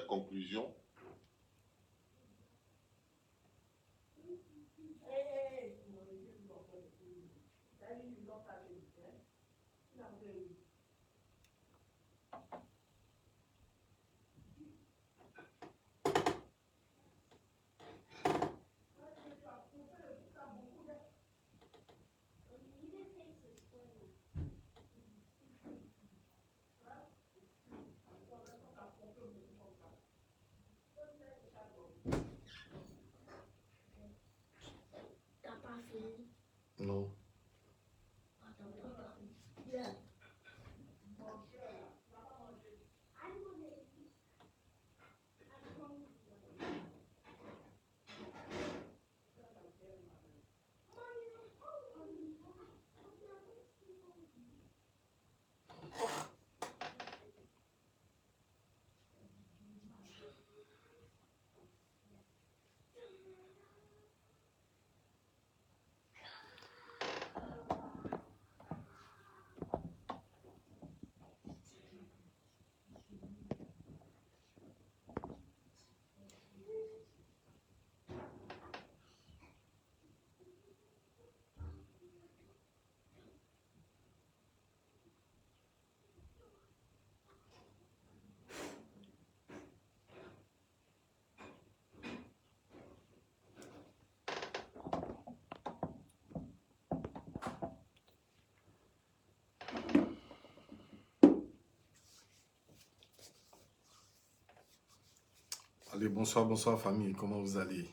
conclusion. Non. Allez, bonsoir, bonsoir famille, comment vous allez?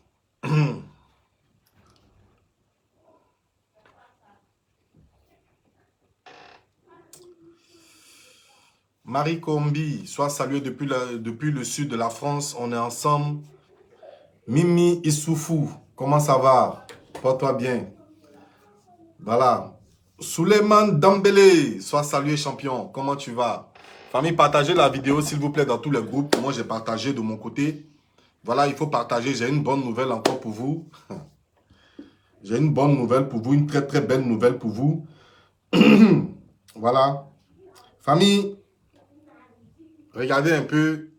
Marie Combi, sois saluée depuis le sud de la France, on est ensemble. Mimi Issoufou, comment ça va? Porte-toi bien. Voilà. Suleiman Dambélé, sois salué champion, comment tu vas? Famille, partagez la vidéo s'il vous plaît dans tous les groupes. Moi j'ai partagé de mon côté. Voilà, il faut partager. J'ai une bonne nouvelle encore pour vous. J'ai une bonne nouvelle pour vous, une très très belle nouvelle pour vous. Voilà. Famille, regardez un peu.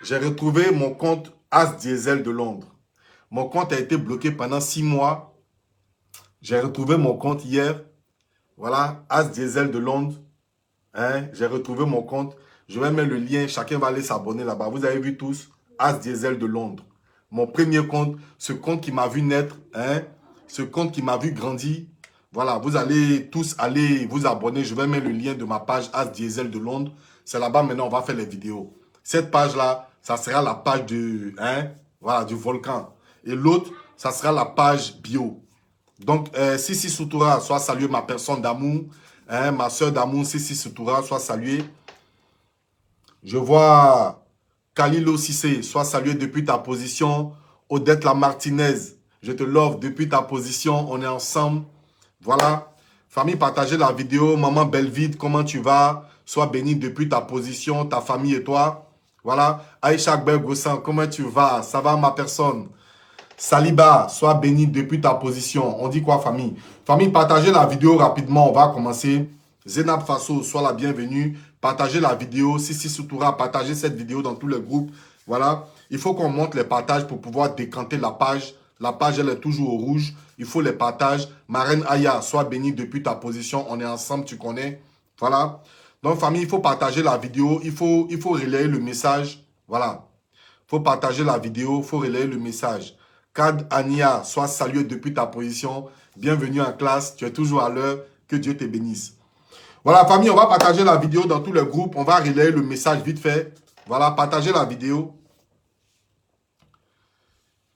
J'ai retrouvé mon compte As Diesel de Londres. Mon compte a été bloqué pendant 6 mois. J'ai retrouvé mon compte hier. Voilà, As Diesel de Londres. Hein? J'ai retrouvé mon compte. Je vais mettre le lien. Chacun va aller s'abonner là-bas. Vous avez vu tous. As Diesel de Londres. Mon premier compte. Ce compte qui m'a vu naître. Hein? Ce compte qui m'a vu grandir. Voilà, vous allez tous aller vous abonner. Je vais mettre le lien de ma page As Diesel de Londres. C'est là-bas maintenant on va faire les vidéos. Cette page-là, ça sera la page de, voilà, du volcan. Et l'autre, ça sera la page bio. Donc, Sissi Soutoura, soit salué ma personne d'amour. Hein, ma soeur d'amour, Sissi Soutoura, soit salué. Je vois Kalilo Sissé, soit salué depuis ta position. Odette La Martinez, je te love depuis ta position. On est ensemble. Voilà. Famille, partagez la vidéo. Maman Belvide, comment tu vas? Sois bénie depuis ta position, ta famille et toi. Voilà. Aïcha Bergossan, comment tu vas? Ça va ma personne? Saliba, sois béni depuis ta position. On dit quoi, famille? Famille, partagez la vidéo rapidement. On va commencer. Zenab Faso, sois la bienvenue. Partagez la vidéo. Sissi Soutoura, partagez cette vidéo dans tous les groupes. Voilà. Il faut qu'on monte les partages pour pouvoir décanter la page. La page, elle est toujours au rouge. Il faut les partages. Marraine Aya, sois béni depuis ta position. On est ensemble, tu connais. Voilà. Donc, famille, il faut partager la vidéo. Il faut relayer le message. Voilà. Il faut partager la vidéo. Il faut relayer le message. Kad Ania, sois salué depuis ta position. Bienvenue en classe. Tu es toujours à l'heure. Que Dieu te bénisse. Voilà, famille, on va partager la vidéo dans tous les groupes. On va relayer le message vite fait. Voilà, partagez la vidéo.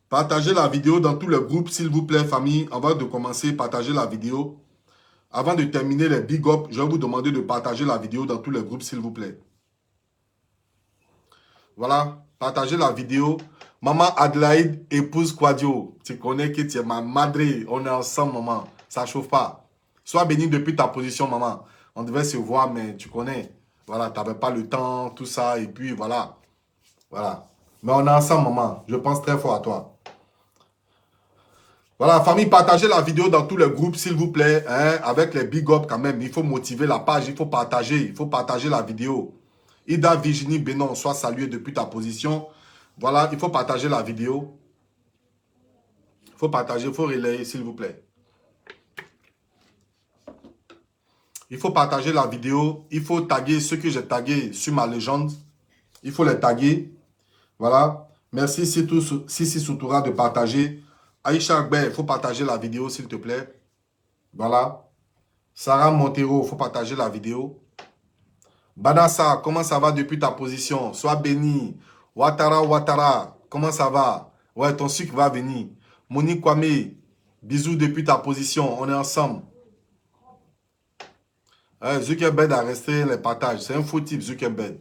Partagez la vidéo dans tous les groupes, s'il vous plaît, famille. Avant de commencer, partagez la vidéo. Avant de terminer les big up, je vais vous demander de partager la vidéo dans tous les groupes, s'il vous plaît. Voilà, partagez la vidéo. Maman Adelaide, épouse Quadio. Tu connais que tu es ma madre. On est ensemble, maman. Ça ne chauffe pas. Sois béni depuis ta position, maman. On devait se voir, mais tu connais. Voilà, tu n'avais pas le temps, tout ça. Et puis, voilà. Voilà. Mais on est ensemble, maman. Je pense très fort à toi. Voilà, famille, partagez la vidéo dans tous les groupes, s'il vous plaît. Hein, avec les big up quand même. Il faut motiver la page. Il faut partager. Il faut partager la vidéo. Ida Virginie Bénon, sois salué depuis ta position. Voilà, il faut partager la vidéo. Il faut partager, il faut relayer, s'il vous plaît. Il faut partager la vidéo. Il faut taguer ceux que j'ai tagués sur ma légende. Il faut les taguer. Voilà. Merci Sissi Soutoura de partager. Aïcha Akber, il faut partager la vidéo, s'il te plaît. Voilà. Sarah Montero, il faut partager la vidéo. Banassa, comment ça va depuis ta position? Sois béni. Ouattara, comment ça va? Ouais, ton sucre va venir. Monique Kwame, bisous depuis ta position. On est ensemble. Zuckerberg a resté les partages. C'est un faux type, Zuckerberg.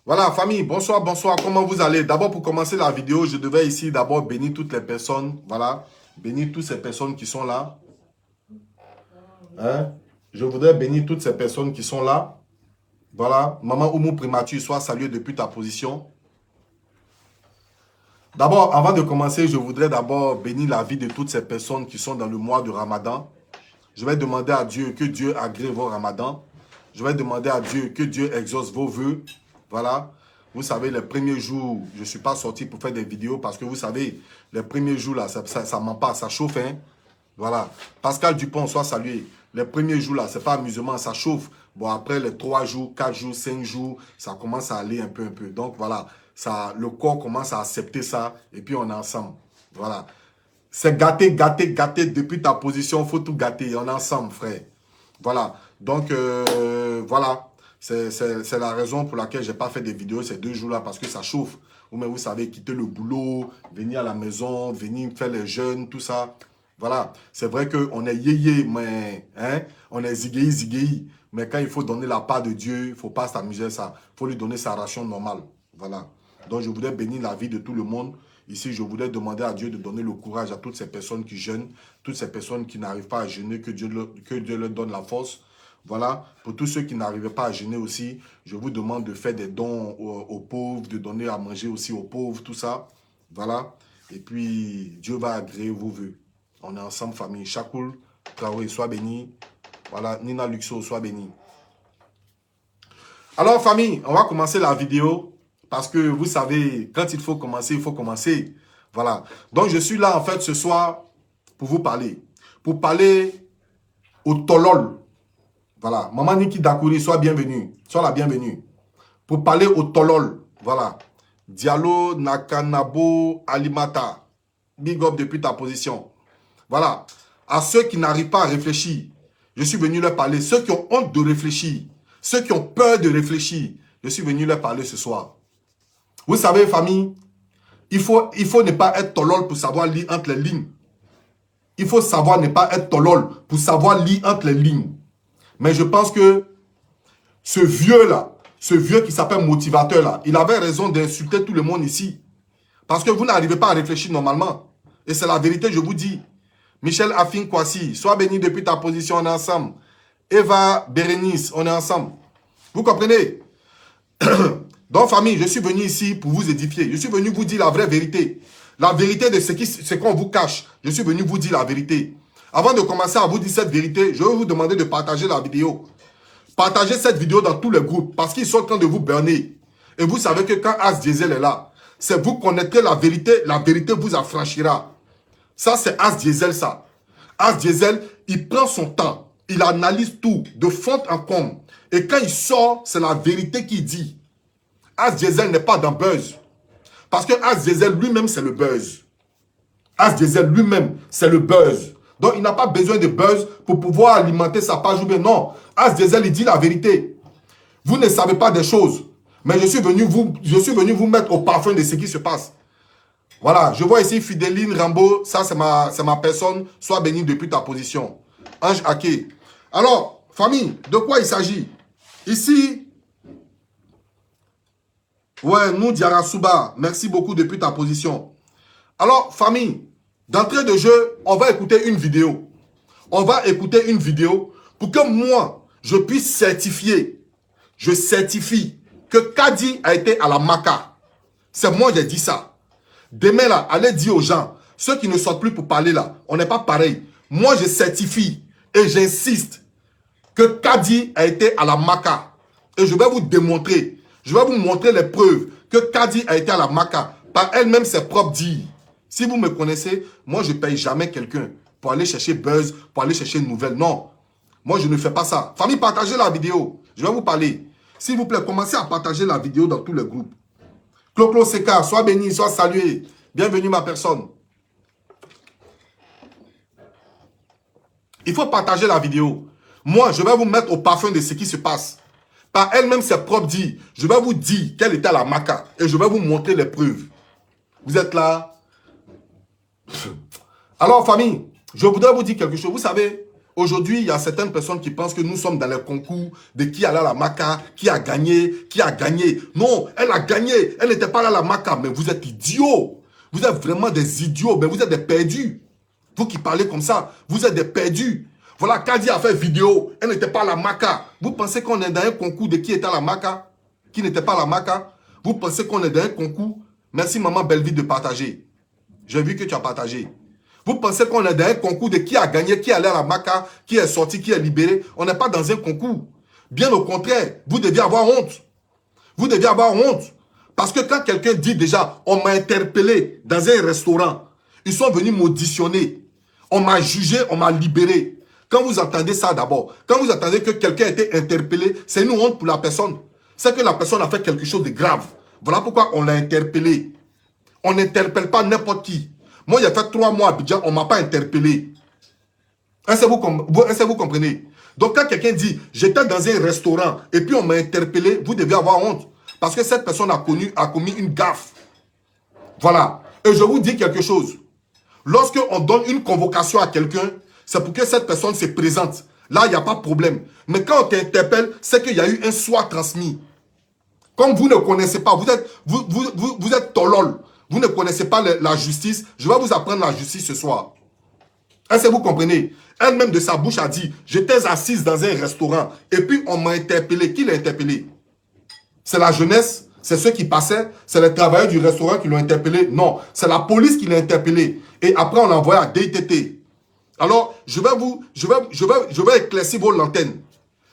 Voilà, famille, bonsoir, bonsoir. Comment vous allez? D'abord, pour commencer la vidéo, je devais ici d'abord bénir toutes les personnes. Voilà, bénir toutes ces personnes qui sont là. Hein? Je voudrais bénir toutes ces personnes qui sont là. Voilà, Maman Oumou Primature, sois salué depuis ta position. D'abord, avant de commencer, je voudrais d'abord bénir la vie de toutes ces personnes qui sont dans le mois de Ramadan. Je vais demander à Dieu que Dieu agrée vos ramadans. Je vais demander à Dieu que Dieu exauce vos vœux. Voilà. Vous savez, les premiers jours, je ne suis pas sorti pour faire des vidéos parce que vous savez, les premiers jours, là, ça ne ment pas, ça chauffe. Hein? Voilà. Pascal Dupont, soit salué. Les premiers jours, là, ce n'est pas amusement, ça chauffe. Bon, après les 3 jours, 4 jours, 5 jours, ça commence à aller un peu. Donc, voilà, ça, le corps commence à accepter ça et puis on est ensemble. Voilà. C'est gâter depuis ta position. Il faut tout gâter. On est ensemble, frère. Voilà. Donc, voilà. C'est la raison pour laquelle je n'ai pas fait des vidéos ces 2 jours-là parce que ça chauffe. Ou même, vous savez, quitter le boulot, venir à la maison, venir faire les jeûnes, tout ça. Voilà. C'est vrai qu'on est yéyé, mais hein, on est zigéi. Mais quand il faut donner la part de Dieu, il ne faut pas s'amuser ça. Il faut lui donner sa ration normale. Voilà. Donc, je voudrais bénir la vie de tout le monde. Ici, je voudrais demander à Dieu de donner le courage à toutes ces personnes qui jeûnent, toutes ces personnes qui n'arrivent pas à jeûner, que Dieu leur donne la force. Voilà. Pour tous ceux qui n'arrivent pas à jeûner aussi, je vous demande de faire des dons aux pauvres, de donner à manger aussi aux pauvres, tout ça. Voilà. Et puis, Dieu va agréer vos vœux. On est ensemble, famille. Chakoul, Traoré, sois béni. Voilà. Nina Luxo, sois béni. Alors, famille, on va commencer la vidéo. Parce que vous savez, quand il faut commencer, il faut commencer. Voilà. Donc, je suis là, en fait, ce soir, pour vous parler. Pour parler au Tolol. Voilà. Maman Niki Dakouri, sois bienvenue. Sois la bienvenue. Pour parler au Tolol. Voilà. Diallo Nakanabo Alimata. Big up depuis ta position. Voilà. À ceux qui n'arrivent pas à réfléchir, je suis venu leur parler. Ceux qui ont honte de réfléchir, ceux qui ont peur de réfléchir, je suis venu leur parler ce soir. Vous savez, famille, il faut ne pas être tolol pour savoir lire entre les lignes. Il faut savoir ne pas être tolol pour savoir lire entre les lignes. Mais je pense que ce vieux-là, ce vieux qui s'appelle motivateur là, il avait raison d'insulter tout le monde ici. Parce que vous n'arrivez pas à réfléchir normalement. Et c'est la vérité, je vous dis. Michel Afin Kwasi, sois béni depuis ta position, on est ensemble. Eva Bérénice, on est ensemble. Vous comprenez? Donc, famille, je suis venu ici pour vous édifier. Je suis venu vous dire la vraie vérité. La vérité de ce qu'on vous cache. Je suis venu vous dire la vérité. Avant de commencer à vous dire cette vérité, je vais vous demander de partager la vidéo. Partagez cette vidéo dans tous les groupes parce qu'ils sont en train de vous burner. Et vous savez que quand As Diesel est là, c'est vous connaîtrez la vérité vous affranchira. Ça, c'est As Diesel, ça. As Diesel, il prend son temps. Il analyse tout de fond en comble. Et quand il sort, c'est la vérité qu'il dit. As Diesel n'est pas dans buzz. Parce que As Diesel lui-même, c'est le buzz. As Diesel lui-même, c'est le buzz. Donc, il n'a pas besoin de buzz pour pouvoir alimenter sa page ou bien non. As Diesel, il dit la vérité. Vous ne savez pas des choses. Mais je suis venu vous mettre au parfum de ce qui se passe. Voilà, je vois ici Fidéline Rambo. Ça, c'est ma personne. Sois béni depuis ta position. Ange Ake. Alors, famille, de quoi il s'agit? Ici... Ouais, nous, Diarasuba, merci beaucoup depuis ta position. Alors, famille, d'entrée de jeu, on va écouter une vidéo. On va écouter une vidéo pour que moi, je puisse certifier. Je certifie que Kadi a été à la Maca. C'est moi qui ai dit ça. Demain, là, allez dire aux gens, ceux qui ne sortent plus pour parler là, on n'est pas pareil. Moi, je certifie et j'insiste. que Kadi a été à la Maca. Et je vais vous démontrer, je vais vous montrer les preuves que Kadi a été à la Maca. Par elle-même, ses propres dires. Si vous me connaissez, moi, je ne paye jamais quelqu'un pour aller chercher buzz, pour aller chercher une nouvelle. Non. Moi, je ne fais pas ça. Famille, partagez la vidéo. Je vais vous parler. S'il vous plaît, commencez à partager la vidéo dans tous les groupes. Clo-Clo Seka, sois béni, sois salué. Bienvenue, ma personne. Il faut partager la vidéo. Moi, je vais vous mettre au parfum de ce qui se passe. Par elle-même, ses propres dires. Je vais vous dire qu'elle était à la Maca. Et je vais vous montrer les preuves. Vous êtes là? Alors, famille, je voudrais vous dire quelque chose. Vous savez, aujourd'hui, il y a certaines personnes qui pensent que nous sommes dans les concours de qui allait à la Maca, qui a gagné, qui a gagné. Non, elle a gagné. Elle n'était pas là à la Maca. Mais vous êtes idiots. Vous êtes vraiment des idiots. Mais vous êtes des perdus. Vous qui parlez comme ça, vous êtes des perdus. Voilà, Kadi a fait vidéo. Elle n'était pas à la Maca. Vous pensez qu'on est dans un concours de qui était à la Maca? Qui n'était pas à la Maca? Vous pensez qu'on est dans un concours? Merci, maman Belleville, de partager. J'ai vu que tu as partagé. Vous pensez qu'on est dans un concours de qui a gagné, qui allait à la Maca, qui est sorti, qui est libéré? On n'est pas dans un concours. Bien au contraire, vous deviez avoir honte. Vous deviez avoir honte. Parce que quand quelqu'un dit déjà, on m'a interpellé dans un restaurant, ils sont venus m'auditionner. On m'a jugé, on m'a libéré. Quand vous entendez ça d'abord, quand vous entendez que quelqu'un a été interpellé, c'est une honte pour la personne. C'est que la personne a fait quelque chose de grave. Voilà pourquoi on l'a interpellé. On n'interpelle pas n'importe qui. Moi, il y a fait 3 mois à Abidjan, on ne m'a pas interpellé. Est-ce que vous comprenez? Donc, quand quelqu'un dit, j'étais dans un restaurant et puis on m'a interpellé, vous devez avoir honte. Parce que cette personne a commis une gaffe. Voilà. Et je vous dis quelque chose. Lorsqu'on donne une convocation à quelqu'un, c'est pour que cette personne se présente. Là, il n'y a pas de problème. Mais quand on t'interpelle, c'est qu'il y a eu un soit transmis. Comme vous ne connaissez pas, vous êtes tolol. Vous ne connaissez pas la justice. Je vais vous apprendre la justice ce soir. Est-ce que vous comprenez? Elle-même de sa bouche a dit, j'étais assise dans un restaurant et puis on m'a interpellé. Qui l'a interpellé? C'est la jeunesse? C'est ceux qui passaient? C'est les travailleurs du restaurant qui l'ont interpellé? Non, c'est la police qui l'a interpellé. Et après, on l'a envoyé à DITT. Alors, je vais éclaircir vos lanternes.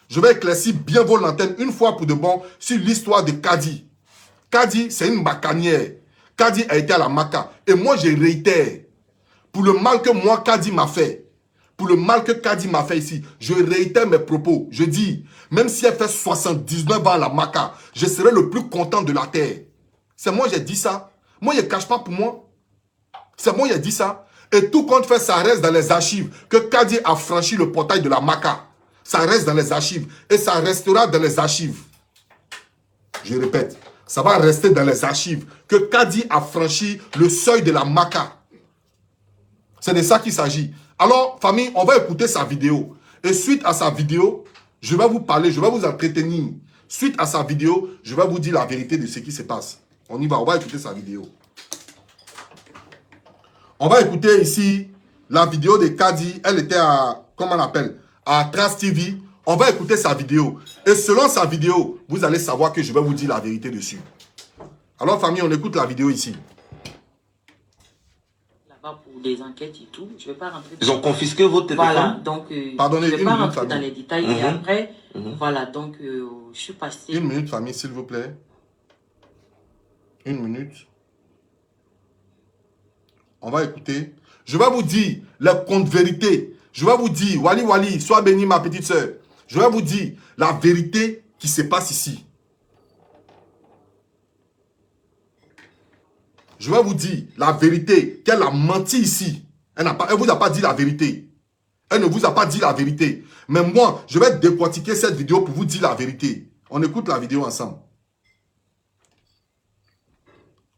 Je vais éclaircir bien vos lanternes une fois pour de bon sur l'histoire de Kadi. Kadi, c'est une macanière. Kadi a été à la Maca. Et moi, je réitère. Pour le mal que moi, Kadi m'a fait. Pour le mal que Kadi m'a fait ici. Je réitère mes propos. Je dis, même si elle fait 79 ans à la Maca, je serai le plus content de la terre. C'est moi, j'ai dit ça. Moi, je ne cache pas pour moi. C'est moi, j'ai dit ça. Et tout compte fait, ça reste dans les archives. Que Kadi a franchi le portail de la Maca. Ça reste dans les archives. Et ça restera dans les archives. Je répète. Ça va rester dans les archives. Que Kadi a franchi le seuil de la Maca. C'est de ça qu'il s'agit. Alors, famille, on va écouter sa vidéo. Et suite à sa vidéo, je vais vous parler, je vais vous entretenir. Suite à sa vidéo, je vais vous dire la vérité de ce qui se passe. On y va, on va écouter sa vidéo. On va écouter ici la vidéo de Kadi. Elle était à, comment on appelle, à Trace TV. On va écouter sa vidéo. Et selon sa vidéo, vous allez savoir que je vais vous dire la vérité dessus. Alors, famille, on écoute la vidéo ici. Là-bas pour des enquêtes et tout. Je ne vais pas rentrer. Ils ont confisqué votre téléphone. Voilà, donc pardonnez, je ne vais pas minute, rentrer dans les détails. Et après, voilà, donc je suis passé. Une minute, famille, s'il vous plaît. Une minute. On va écouter. Je vais vous dire la contre-vérité. Je vais vous dire, Wali Wali, sois béni ma petite soeur. Je vais vous dire la vérité qui se passe ici. Je vais vous dire la vérité qu'elle a menti ici. Elle ne vous a pas dit la vérité. Elle ne vous a pas dit la vérité. Mais moi, je vais décortiquer cette vidéo pour vous dire la vérité. On écoute la vidéo ensemble.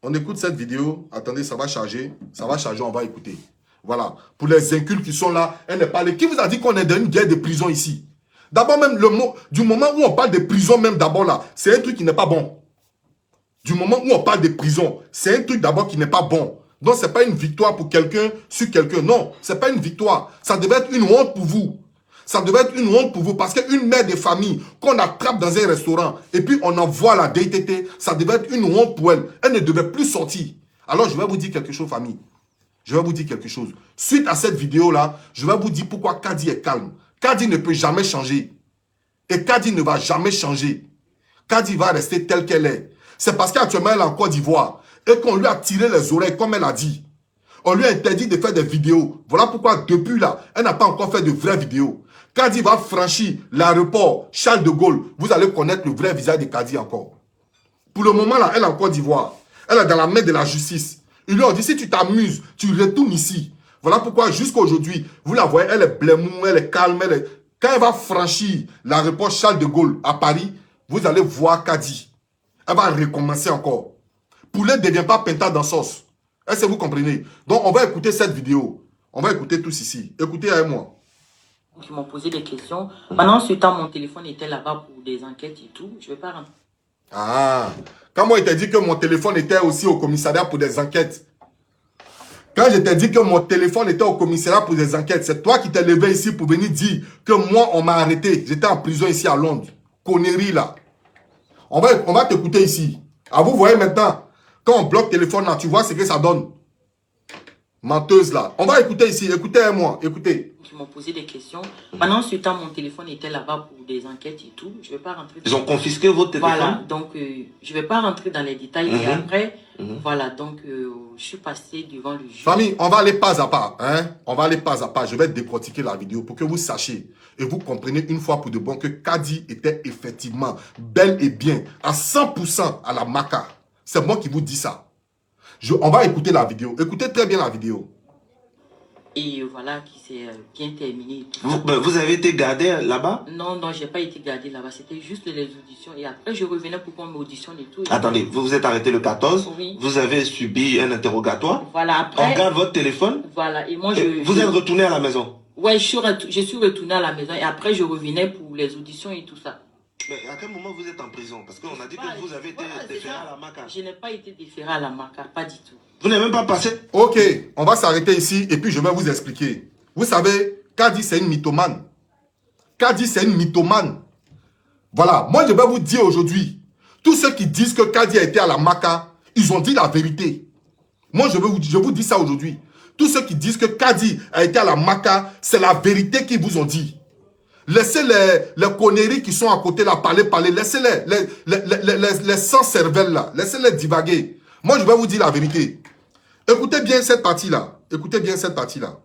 On écoute cette vidéo. Attendez, ça va charger. Ça va charger, on va écouter. Voilà. Pour les incultes qui sont là, elle n'est pas allée. Qui vous a dit qu'on est dans une guerre de prison ici? D'abord même, le mot, du moment où on parle de prison même d'abord là, c'est un truc qui n'est pas bon. Du moment où on parle de prison, c'est un truc d'abord qui n'est pas bon. Donc, ce n'est pas une victoire pour quelqu'un sur quelqu'un. Non, ce n'est pas une victoire. Ça devait être une honte pour vous. Ça devait être une honte pour vous parce qu'une mère de famille qu'on attrape dans un restaurant et puis on envoie la DTT, ça devait être une honte pour elle. Elle ne devait plus sortir. Alors, je vais vous dire quelque chose, famille. Je vais vous dire quelque chose. Suite à cette vidéo-là, je vais vous dire pourquoi Kadi est calme. Kadi ne peut jamais changer. Et Kadi ne va jamais changer. Kadi va rester telle qu'elle est. C'est parce qu'actuellement, elle est en Côte d'Ivoire et qu'on lui a tiré les oreilles, comme elle a dit. On lui a interdit de faire des vidéos. Voilà pourquoi, depuis là, elle n'a pas encore fait de vraies vidéos. Kadi va franchir l'aéroport Charles de Gaulle. Vous allez connaître le vrai visage de Kadi encore. Pour le moment, là, elle est en Côte d'Ivoire. Elle est dans la main de la justice. Ils lui ont dit, si tu t'amuses, tu retournes ici. Voilà pourquoi, jusqu'à aujourd'hui, vous la voyez, elle est blémou, elle est calme. Quand elle va franchir l'aéroport Charles de Gaulle à Paris, vous allez voir Kadi. Elle va recommencer encore. Poulet ne devient pas pinta dans sauce. Est-ce que vous comprenez? Donc, on va écouter cette vidéo. On va écouter tous ici. Écoutez avec moi. Qui m'ont posé des questions. Pendant ce temps, mon téléphone était là-bas pour des enquêtes et tout. Je ne vais pas rentrer. Ah, quand moi, il t'a dit que mon téléphone était aussi au commissariat pour des enquêtes. Quand je t'ai dit que mon téléphone était au commissariat pour des enquêtes, c'est toi qui t'es levé ici pour venir dire que moi, on m'a arrêté. J'étais en prison ici à Londres. Connerie là. On va t'écouter ici. Ah, vous voyez maintenant, quand on bloque le téléphone là, tu vois ce que ça donne. Menteuse là. On va écouter ici. Écoutez moi. Écoutez. Qui m'ont posé des questions. Pendant ce temps, mon téléphone était là-bas pour des enquêtes et tout. Je ne vais pas rentrer. Ils ont confisqué votre téléphone? Voilà. Donc, je ne vais pas rentrer dans les détails. Et après, voilà. Donc, je suis passé devant le juge. Famille, on va aller pas à pas. Hein? On va aller pas à pas. Je vais décortiquer la vidéo pour que vous sachiez et vous compreniez une fois pour de bon que Kadi était effectivement bel et bien à 100% à la Maca. C'est moi qui vous dis ça. On va écouter la vidéo. Écoutez très bien la vidéo. Et voilà, qui s'est bien terminé. Vous avez été gardé là-bas? Non, non, je n'ai pas été gardé là-bas. C'était juste les auditions. Et après, je revenais pour qu'on m'auditionne et tout. Attendez, vous vous êtes arrêté le 14. Oui. Vous avez subi un interrogatoire. Voilà, après. On garde votre téléphone. Voilà, et moi, vous êtes retourné à la maison? Ouais, je suis retourné à la maison. Et après, je revenais pour les auditions et tout ça. Mais à quel moment vous êtes en prison? Parce qu'on a dit que vous avez été déféré à la Maca. Je n'ai pas été déféré à la Maca, pas du tout. Vous n'avez même pas passé? Ok, on va s'arrêter ici et puis je vais vous expliquer. Vous savez, Kadi c'est une mythomane. Kadi c'est une mythomane. Voilà, moi je vais vous dire aujourd'hui, tous ceux qui disent que Kadi a été à la Maca, ils ont dit la vérité. Moi je vous dis ça aujourd'hui. Tous ceux qui disent que Kadi a été à la Maca, c'est la vérité qu'ils vous ont dit. Laissez les conneries qui sont à côté là, parler. Laissez-les, les sans cervelle là. Laissez-les divaguer. Moi, je vais vous dire la vérité. Écoutez bien cette partie-là. Écoutez bien cette partie-là.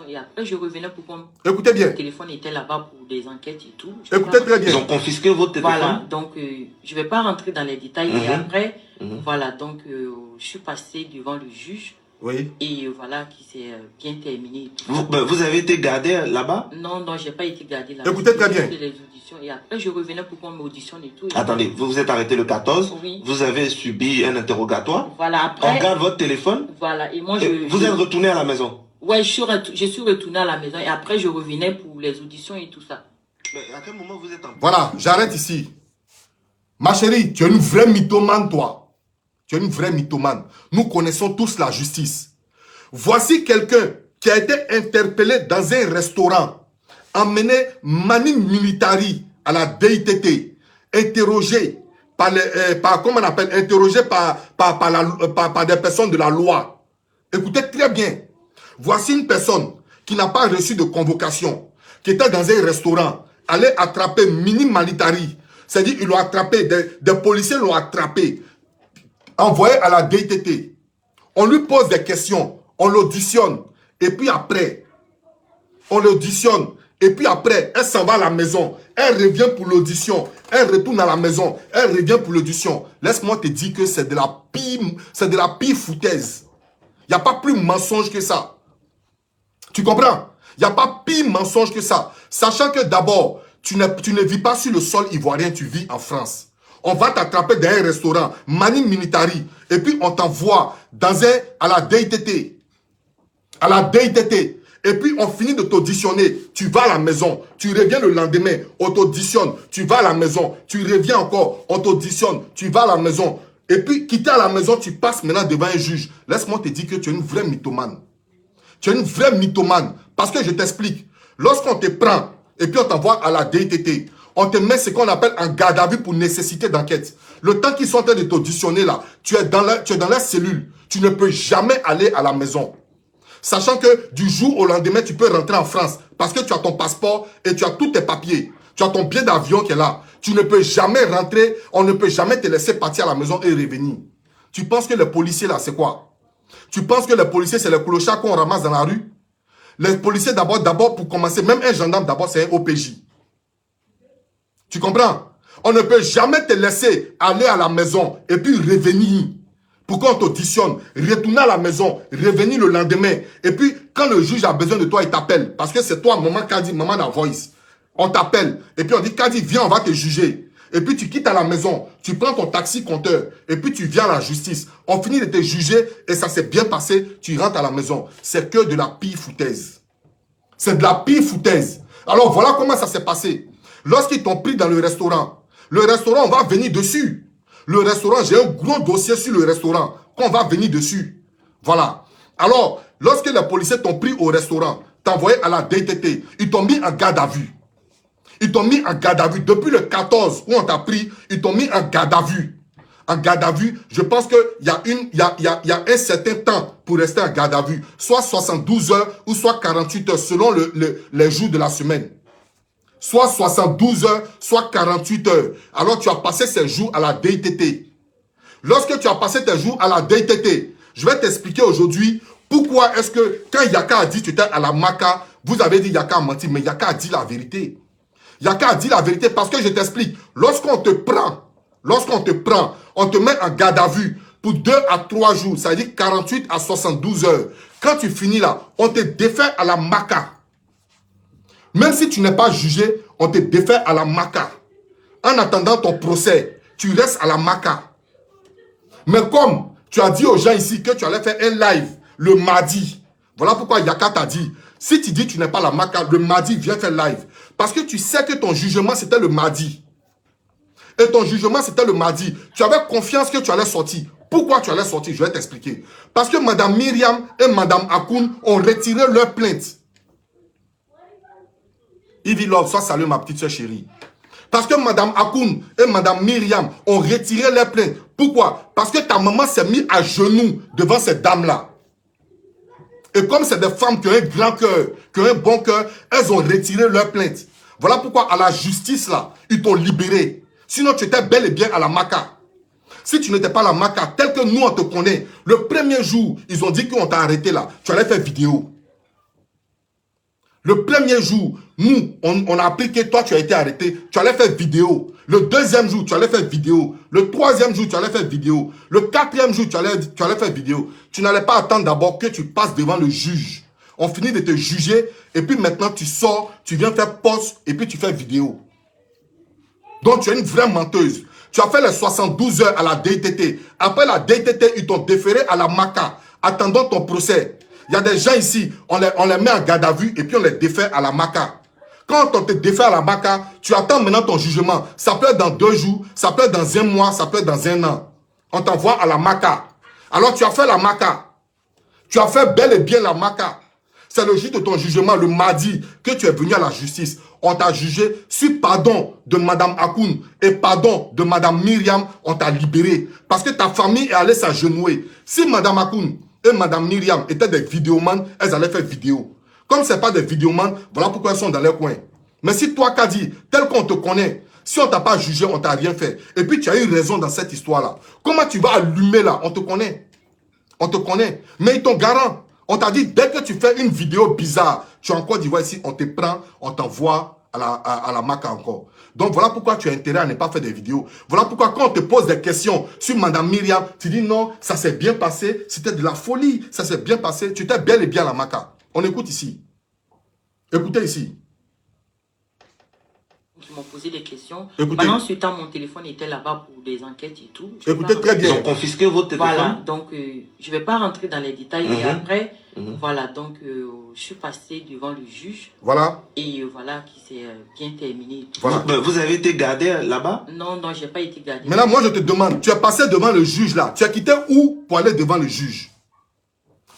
Et après, je revenais pour qu'on... Écoutez bien. Le téléphone était là-bas pour des enquêtes et tout. Écoutez très bien. Ils ont confisqué votre téléphone? Voilà, donc je ne vais pas rentrer dans les détails. Et après, voilà, donc je suis passé devant le juge. Oui. Et voilà, qui s'est bien terminé. Vous avez été gardé là-bas? Non, non, je n'ai pas été gardé là-bas. Écoutez très bien. Les auditions. Et après, je revenais pour qu'on m'auditionne et tout. Attendez, vous vous êtes arrêté le 14. Oui. Vous avez subi un interrogatoire. Voilà, après... On garde votre téléphone. Voilà, et moi, vous êtes retourné à la maison? Ouais, je suis retourné à la maison. Et après, je revenais pour les auditions et tout ça. Mais à quel moment vous êtes en... Voilà, j'arrête ici. Ma chérie, tu es une vraie mythomane, toi. Tu es une vraie mythomane. Nous connaissons tous la justice. Voici quelqu'un qui a été interpellé dans un restaurant, emmené mani militari à la DITT, interrogé interrogé par des personnes de la loi. Écoutez très bien. Voici une personne qui n'a pas reçu de convocation, qui était dans un restaurant, allait attraper mini militari. C'est-à-dire, ils l'ont attrapé, des policiers l'ont attrapé, envoyé à la DITT. On lui pose des questions. On l'auditionne. Et puis après, on l'auditionne. Et puis après, elle s'en va à la maison. Elle revient pour l'audition. Elle retourne à la maison. Elle revient pour l'audition. Laisse-moi te dire que c'est de la pire foutaise. Il n'y a pas plus mensonge que ça. Tu comprends? Il n'y a pas pire mensonge que ça. Sachant que d'abord, tu ne vis pas sur le sol ivoirien, tu vis en France. On va t'attraper dans un restaurant, mani militari. Et puis on t'envoie à la DITT. À la DITT. Et puis on finit de t'auditionner. Tu vas à la maison. Tu reviens le lendemain. On t'auditionne. Tu vas à la maison. Tu reviens encore. On t'auditionne. Tu vas à la maison. Et puis quitter à la maison, tu passes maintenant devant un juge. Laisse-moi te dire que tu es une vraie mythomane. Tu es une vraie mythomane. Parce que je t'explique. Lorsqu'on te prend et puis on t'envoie à la DITT, on te met ce qu'on appelle en garde à vue pour nécessité d'enquête. Le temps qu'ils sont en train de t'auditionner là, tu es dans la cellule. Tu ne peux jamais aller à la maison. Sachant que du jour au lendemain, tu peux rentrer en France parce que tu as ton passeport et tu as tous tes papiers. Tu as ton billet d'avion qui est là. Tu ne peux jamais rentrer, on ne peut jamais te laisser partir à la maison et revenir. Tu penses que les policiers là, c'est quoi? Tu penses que les policiers, c'est les clochards qu'on ramasse dans la rue? Les policiers, d'abord, pour commencer, même un gendarme, d'abord, c'est un OPJ. Tu comprends? On ne peut jamais te laisser aller à la maison et puis revenir pour qu'on t'auditionne, retourner à la maison, revenir le lendemain. Et puis, quand le juge a besoin de toi, il t'appelle. Parce que c'est toi, maman Kadi, maman la voice. On t'appelle. Et puis, on dit, Kadi, viens, on va te juger. Et puis, tu quittes à la maison. Tu prends ton taxi compteur. Et puis, tu viens à la justice. On finit de te juger et ça s'est bien passé. Tu rentres à la maison. C'est que de la pire foutaise. C'est de la pire foutaise. Alors, voilà comment ça s'est passé. Lorsqu'ils t'ont pris dans le restaurant, on va venir dessus. Le restaurant, j'ai un gros dossier sur le restaurant qu'on va venir dessus. Voilà. Alors, lorsque les policiers t'ont pris au restaurant, t'ont envoyé à la DTT, ils t'ont mis en garde à vue. Ils t'ont mis en garde à vue. Depuis le 14 où on t'a pris, ils t'ont mis en garde à vue. En garde à vue, je pense qu'il y a un certain temps pour rester en garde à vue. Soit 72 heures ou soit 48 heures selon les jours de la semaine. Soit 72 heures, soit 48 heures. Alors tu as passé ces jours à la DTT. Lorsque tu as passé tes jours à la DTT, je vais t'expliquer aujourd'hui pourquoi est-ce que quand Yaka a dit que tu étais à la Maca, vous avez dit Yaka a menti, mais Yaka a dit la vérité. Yaka a dit la vérité parce que je t'explique. Lorsqu'on te prend, on te met en garde à vue pour 2 à 3 jours, ça veut dire 48 à 72 heures. Quand tu finis là, on te défait à la Maca. Même si tu n'es pas jugé, on te défait à la Maca. En attendant ton procès, tu restes à la Maca. Mais comme tu as dit aux gens ici que tu allais faire un live le mardi, voilà pourquoi Yaka t'a dit, si tu dis que tu n'es pas à la Maca, le mardi, viens faire live. Parce que tu sais que ton jugement, c'était le mardi. Et ton jugement, c'était le mardi. Tu avais confiance que tu allais sortir. Pourquoi tu allais sortir? Je vais t'expliquer. Parce que Mme Myriam et Mme Akoun ont retiré leur plainte. Ivy Love, sois salué ma petite soeur chérie. Parce que Mme Akoun et Mme Myriam ont retiré leur plainte. Pourquoi? Parce que ta maman s'est mise à genoux devant cette dame-là. Et comme c'est des femmes qui ont un grand cœur, qui ont un bon cœur, elles ont retiré leur plainte. Voilà pourquoi à la justice, là, ils t'ont libéré. Sinon, tu étais bel et bien à la Maca. Si tu n'étais pas à la Maca, tel que nous, on te connaît, le premier jour, ils ont dit qu'on t'a arrêté là. Tu allais faire vidéo. Le premier jour, nous, on a appris que toi, tu as été arrêté. Tu allais faire vidéo. Le deuxième jour, tu allais faire vidéo. Le troisième jour, tu allais faire vidéo. Le quatrième jour, tu allais faire vidéo. Tu n'allais pas attendre d'abord que tu passes devant le juge. On finit de te juger. Et puis maintenant, tu sors, tu viens faire poste et puis tu fais vidéo. Donc, tu es une vraie menteuse. Tu as fait les 72 heures à la DTT. Après la DTT, ils t'ont déféré à la Maca, attendant ton procès. Il y a des gens ici, on les met en garde à vue et puis on les défait à la Maca. Quand on te défait à la Maca, tu attends maintenant ton jugement. Ça peut être dans 2 jours, ça peut être dans 1 mois, ça peut être dans 1 an. On t'envoie à la Maca. Alors tu as fait la Maca. Tu as fait bel et bien la Maca. C'est le jour de ton jugement, le mardi, que tu es venu à la justice. On t'a jugé sur pardon de Mme Akoun et pardon de Mme Myriam, on t'a libéré. Parce que ta famille est allée s'agenouiller. Si Mme Akoun et Mme Myriam étaient des vidéomans, elles allaient faire vidéo. Comme ce n'est pas des vidéomans, voilà pourquoi elles sont dans les coins. Mais si toi, Kadi, tel qu'on te connaît, si on ne t'a pas jugé, on ne t'a rien fait, et puis tu as eu raison dans cette histoire-là, comment tu vas allumer là? On te connaît. On te connaît. Mais ils t'ont garant. On t'a dit, dès que tu fais une vidéo bizarre, tu es en Côte d'Ivoire ici, on te prend, on t'envoie à la Maca encore. Donc voilà pourquoi tu as intérêt à ne pas faire des vidéos. Voilà pourquoi quand on te pose des questions sur Mme Myriam, tu dis non, ça s'est bien passé, c'était de la folie, ça s'est bien passé, tu étais bel et bien à la Maca. On écoute ici. Écoutez ici. Qui m'ont posé des questions. Écoutez. Pendant ce temps, mon téléphone était là-bas pour des enquêtes et tout. Écoutez très bien. Ils ont confisqué votre téléphone. Voilà, donc je ne vais pas rentrer dans les détails. Et après, voilà, donc je suis passé devant le juge. Voilà. Et voilà, qui s'est bien terminé. Voilà. Vous avez été gardé là-bas? Non, non, je n'ai pas été gardé. Maintenant, moi, je te demande, tu es passé devant le juge là. Tu as quitté où pour aller devant le juge?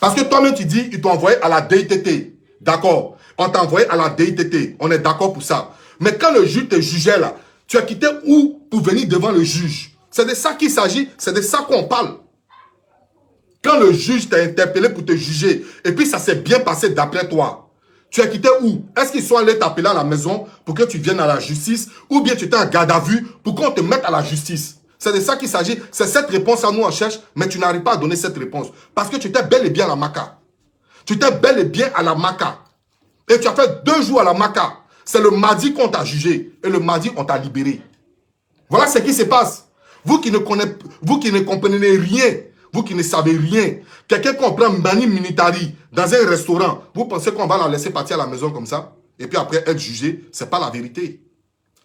Parce que toi-même, tu dis, ils t'ont envoyé à la DITT. D'accord. On t'a envoyé à la DITT. On est d'accord pour ça. Mais quand le juge te jugeait là, tu as quitté où pour venir devant le juge? C'est de ça qu'il s'agit. C'est de ça qu'on parle. Quand le juge t'a interpellé pour te juger, et puis ça s'est bien passé d'après toi, Tu as quitté où? Est-ce qu'ils sont allés t'appeler à la maison pour que tu viennes à la justice? Ou bien tu étais en garde à vue pour qu'on te mette à la justice? C'est de ça qu'il s'agit. C'est cette réponse à nous en cherche, mais tu n'arrives pas à donner cette réponse. Parce que tu étais bel et bien à la Maca. Tu étais bel et bien à la Maca. Et tu as fait 2 jours à la Maca. C'est le mardi qu'on t'a jugé. Et le mardi, on t'a libéré. Voilà ce qui se passe. Vous qui ne comprenez rien, vous qui ne savez rien, quelqu'un comprend Mani Militari dans un restaurant, vous pensez qu'on va la laisser partir à la maison comme ça? Et puis après être jugé, c'est pas la vérité.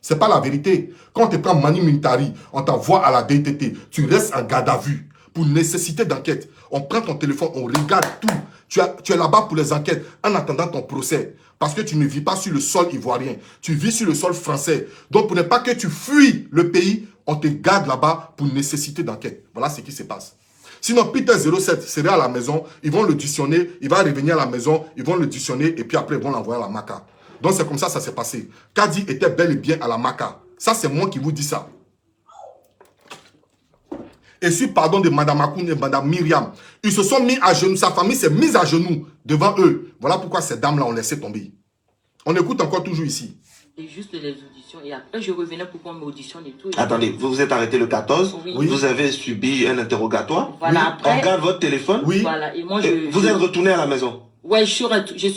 C'est pas la vérité. Quand on te prend Mani Militari, on t'envoie à la DTT, tu restes en garde à vue pour nécessité d'enquête. On prend ton téléphone, on regarde tout. Tu es là-bas pour les enquêtes en attendant ton procès. Parce que tu ne vis pas sur le sol ivoirien. Tu vis sur le sol français. Donc, pour ne pas que tu fuis le pays, on te garde là-bas pour nécessité d'enquête. Voilà ce qui se passe. Sinon, Peter 07 serait à la maison. Ils vont le auditionner. Il va revenir à la maison. Ils vont le auditionner. Et puis après, ils vont l'envoyer à la Maca. Donc, c'est comme ça que ça s'est passé. Kadi était bel et bien à la Maca. Ça, c'est moi qui vous dis ça. Et sur pardon de Madame Akoun et Madame Myriam, ils se sont mis à genoux, sa famille s'est mise à genoux devant eux. Voilà pourquoi ces dames-là ont laissé tomber. On écoute encore toujours ici. Et juste les auditions. Et après, je revenais pour qu'on m'auditionne et tout. Attendez, vous vous êtes arrêté le 14. Oui. Vous avez subi un interrogatoire. Voilà, Oui. après, On garde votre téléphone. Oui. Voilà, et moi, Vous êtes retourné à la maison. Ouais, je suis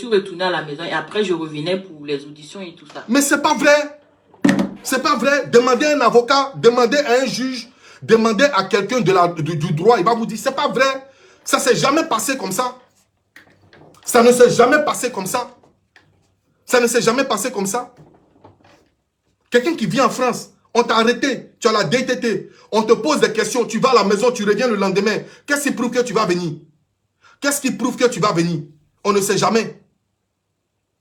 retournée à la maison. Et après, je revenais pour les auditions et tout ça. Mais c'est pas vrai. C'est pas vrai. Demandez à un avocat, demandez à un juge, demandez à quelqu'un du droit. Il va vous dire, c'est pas vrai. Ça s'est jamais passé comme ça. Ça ne s'est jamais passé comme ça. Ça ne s'est jamais passé comme ça. Quelqu'un qui vit en France, on t'a arrêté, tu as la DTT, on te pose des questions, tu vas à la maison, tu reviens le lendemain. Qu'est-ce qui prouve que tu vas venir? Qu'est-ce qui prouve que tu vas venir? On ne sait jamais.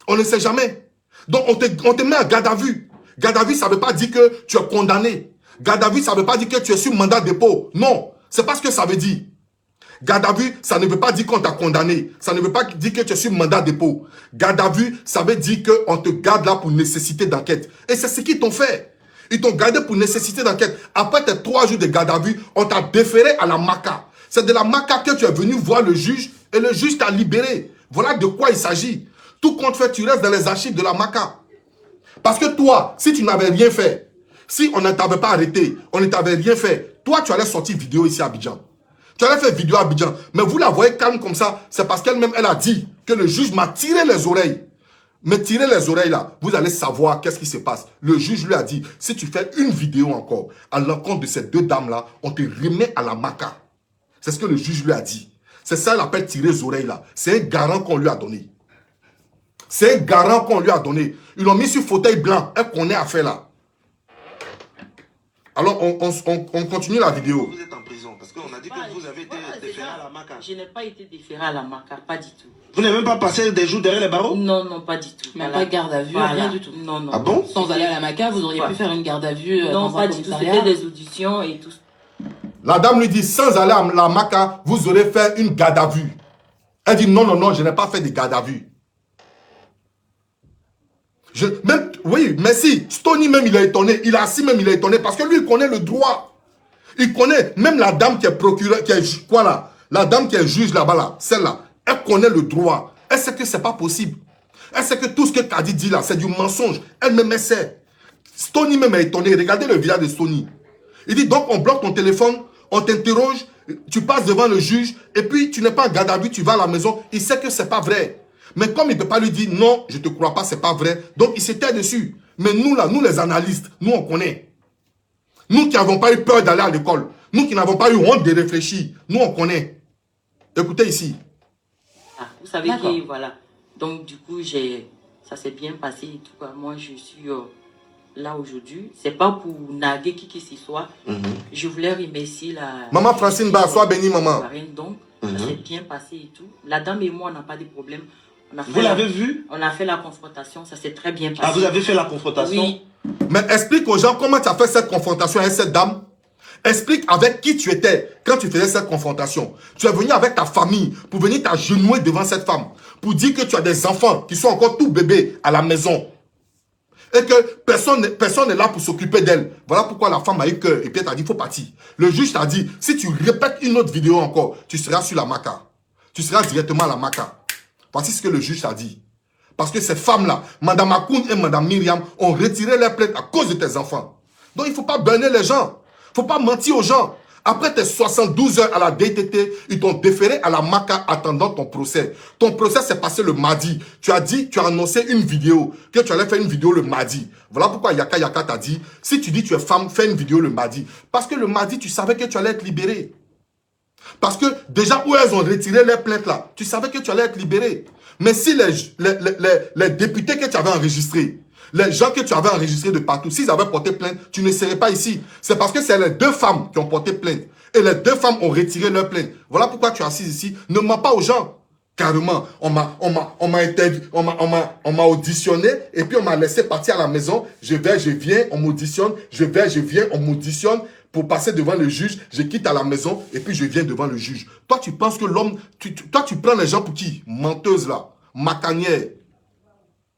On ne sait jamais. Donc on te met à garde à vue. Garde à vue, ça ne veut pas dire que tu es condamné. Garde à vue, ça ne veut pas dire que tu es sur mandat de dépôt. Non, c'est pas ce que ça veut dire. Garde à vue, ça ne veut pas dire qu'on t'a condamné. Ça ne veut pas dire que tu es sur mandat de dépôt. Garde à vue, ça veut dire qu'on te garde là pour nécessité d'enquête. Et c'est ce qu'ils t'ont fait. Ils t'ont gardé pour nécessité d'enquête. Après tes 3 jours de garde à vue, on t'a déféré à la Maca. C'est de la Maca que tu es venu voir le juge et le juge t'a libéré. Voilà de quoi il s'agit. Tout compte fait, tu restes dans les archives de la Maca. Parce que toi, si tu n'avais rien fait, si on ne t'avait pas arrêté, on ne t'avait rien fait, toi, tu allais sortir vidéo ici à Abidjan. Tu allais faire vidéo à Abidjan. Mais vous la voyez calme comme ça, c'est parce qu'elle-même, elle a dit que le juge m'a tiré les oreilles. Mais tirer les oreilles là, vous allez savoir qu'est-ce qui se passe. Le juge lui a dit, si tu fais une vidéo encore à l'encontre de ces 2 dames-là, on te remet à la Maca. C'est ce que le juge lui a dit. C'est ça qu'il appelle tirer les oreilles là. C'est un garant qu'on lui a donné. C'est un garant qu'on lui a donné. Ils l'ont mis sur fauteuil blanc. Elle connaît à faire là. Alors, on continue la vidéo. Vous êtes en prison parce qu'on a dit que vous avez été déféré à la Maca. Je n'ai pas été déféré à la Maca, pas du tout. Vous n'avez même pas passé des jours derrière les barreaux? Non, non, pas du tout. Même pas garde à vue, rien du tout. Non, non. Ah bon? Sans aller à la Maca, vous auriez pu faire une garde à vue Non, dans pas un du tout. commissariat. C'était des auditions et tout. La dame lui dit, sans aller à la Maca, vous aurez fait une garde à vue. Elle dit, non, non, non, je n'ai pas fait de garde à vue. Oui, mais si, Stony même, il est étonné. Il est assis même, il est étonné parce que lui, il connaît le droit. Il connaît, même la dame qui est procureur, qui est quoi là? La dame qui est juge là-bas, là, celle-là, elle connaît le droit. Elle sait que c'est pas possible. Elle sait que tout ce que Kadi dit là, c'est du mensonge. Elle-même sait. Stony même est étonné. Regardez le visage de Stony. Il dit donc on bloque ton téléphone, on t'interroge, tu passes devant le juge, et puis tu n'es pas en garde à vue, tu vas à la maison. Il sait que c'est pas vrai. Mais comme il ne peut pas lui dire non, je ne te crois pas, c'est pas vrai. Donc il s'était dessus. Mais nous là, nous les analystes, nous on connaît. Nous qui n'avons pas eu peur d'aller à l'école, nous qui n'avons pas eu honte de réfléchir, nous on connaît. Écoutez ici. Ah, vous savez que voilà. Donc du coup, ça s'est bien passé et tout. Moi, je suis là aujourd'hui. C'est pas pour naguer qui que ce soit. Je voulais remercier la... Maman Francine Ba, sois bénie maman. Donc, ça s'est bien passé et tout. La dame et moi, on n'a pas de problème. Vous l'avez vu? On a fait la confrontation, ça s'est très bien passé. Ah, vous avez fait la confrontation? Oui. Mais explique aux gens comment tu as fait cette confrontation avec cette dame. Explique avec qui tu étais quand tu faisais cette confrontation. Tu es venu avec ta famille pour venir t'agenouiller devant cette femme. Pour dire que tu as des enfants qui sont encore tout bébés à la maison. Et que personne n'est là pour s'occuper d'elle. Voilà pourquoi la femme a eu cœur. Et puis elle t'a dit, il faut partir. Le juge t'a dit, si tu répètes une autre vidéo encore, tu seras sur la Maca. Tu seras directement à la Maca. Voici ce que le juge t'a dit. Parce que ces femmes-là, Madame Akoun et Madame Myriam, ont retiré leur plainte à cause de tes enfants. Donc il ne faut pas burner les gens. Il ne faut pas mentir aux gens. Après tes 72 heures à la DTT, ils t'ont déféré à la MACA attendant ton procès. Ton procès s'est passé le mardi. Tu as annoncé une vidéo, que tu allais faire une vidéo le mardi. Voilà pourquoi Yaka Yaka t'a dit, si tu dis tu es femme, fais une vidéo le mardi. Parce que le mardi, tu savais que tu allais être libéré. Parce que déjà où elles ont retiré les plaintes là, tu savais que tu allais être libéré. Mais si les députés que tu avais enregistrés, les gens que tu avais enregistrés de partout, s'ils avaient porté plainte, tu ne serais pas ici. C'est parce que c'est les deux femmes qui ont porté plainte. Et les deux femmes ont retiré leur plainte. Voilà pourquoi tu es assis ici. Ne mens pas aux gens. Carrément, on m'a auditionné et puis on m'a laissé partir à la maison. Je viens, on m'auditionne. Je viens, on m'auditionne pour passer devant le juge. Je quitte à la maison et puis je viens devant le juge. Toi, tu penses que l'homme... Toi, tu prends les gens pour qui? Menteuse là, macanière.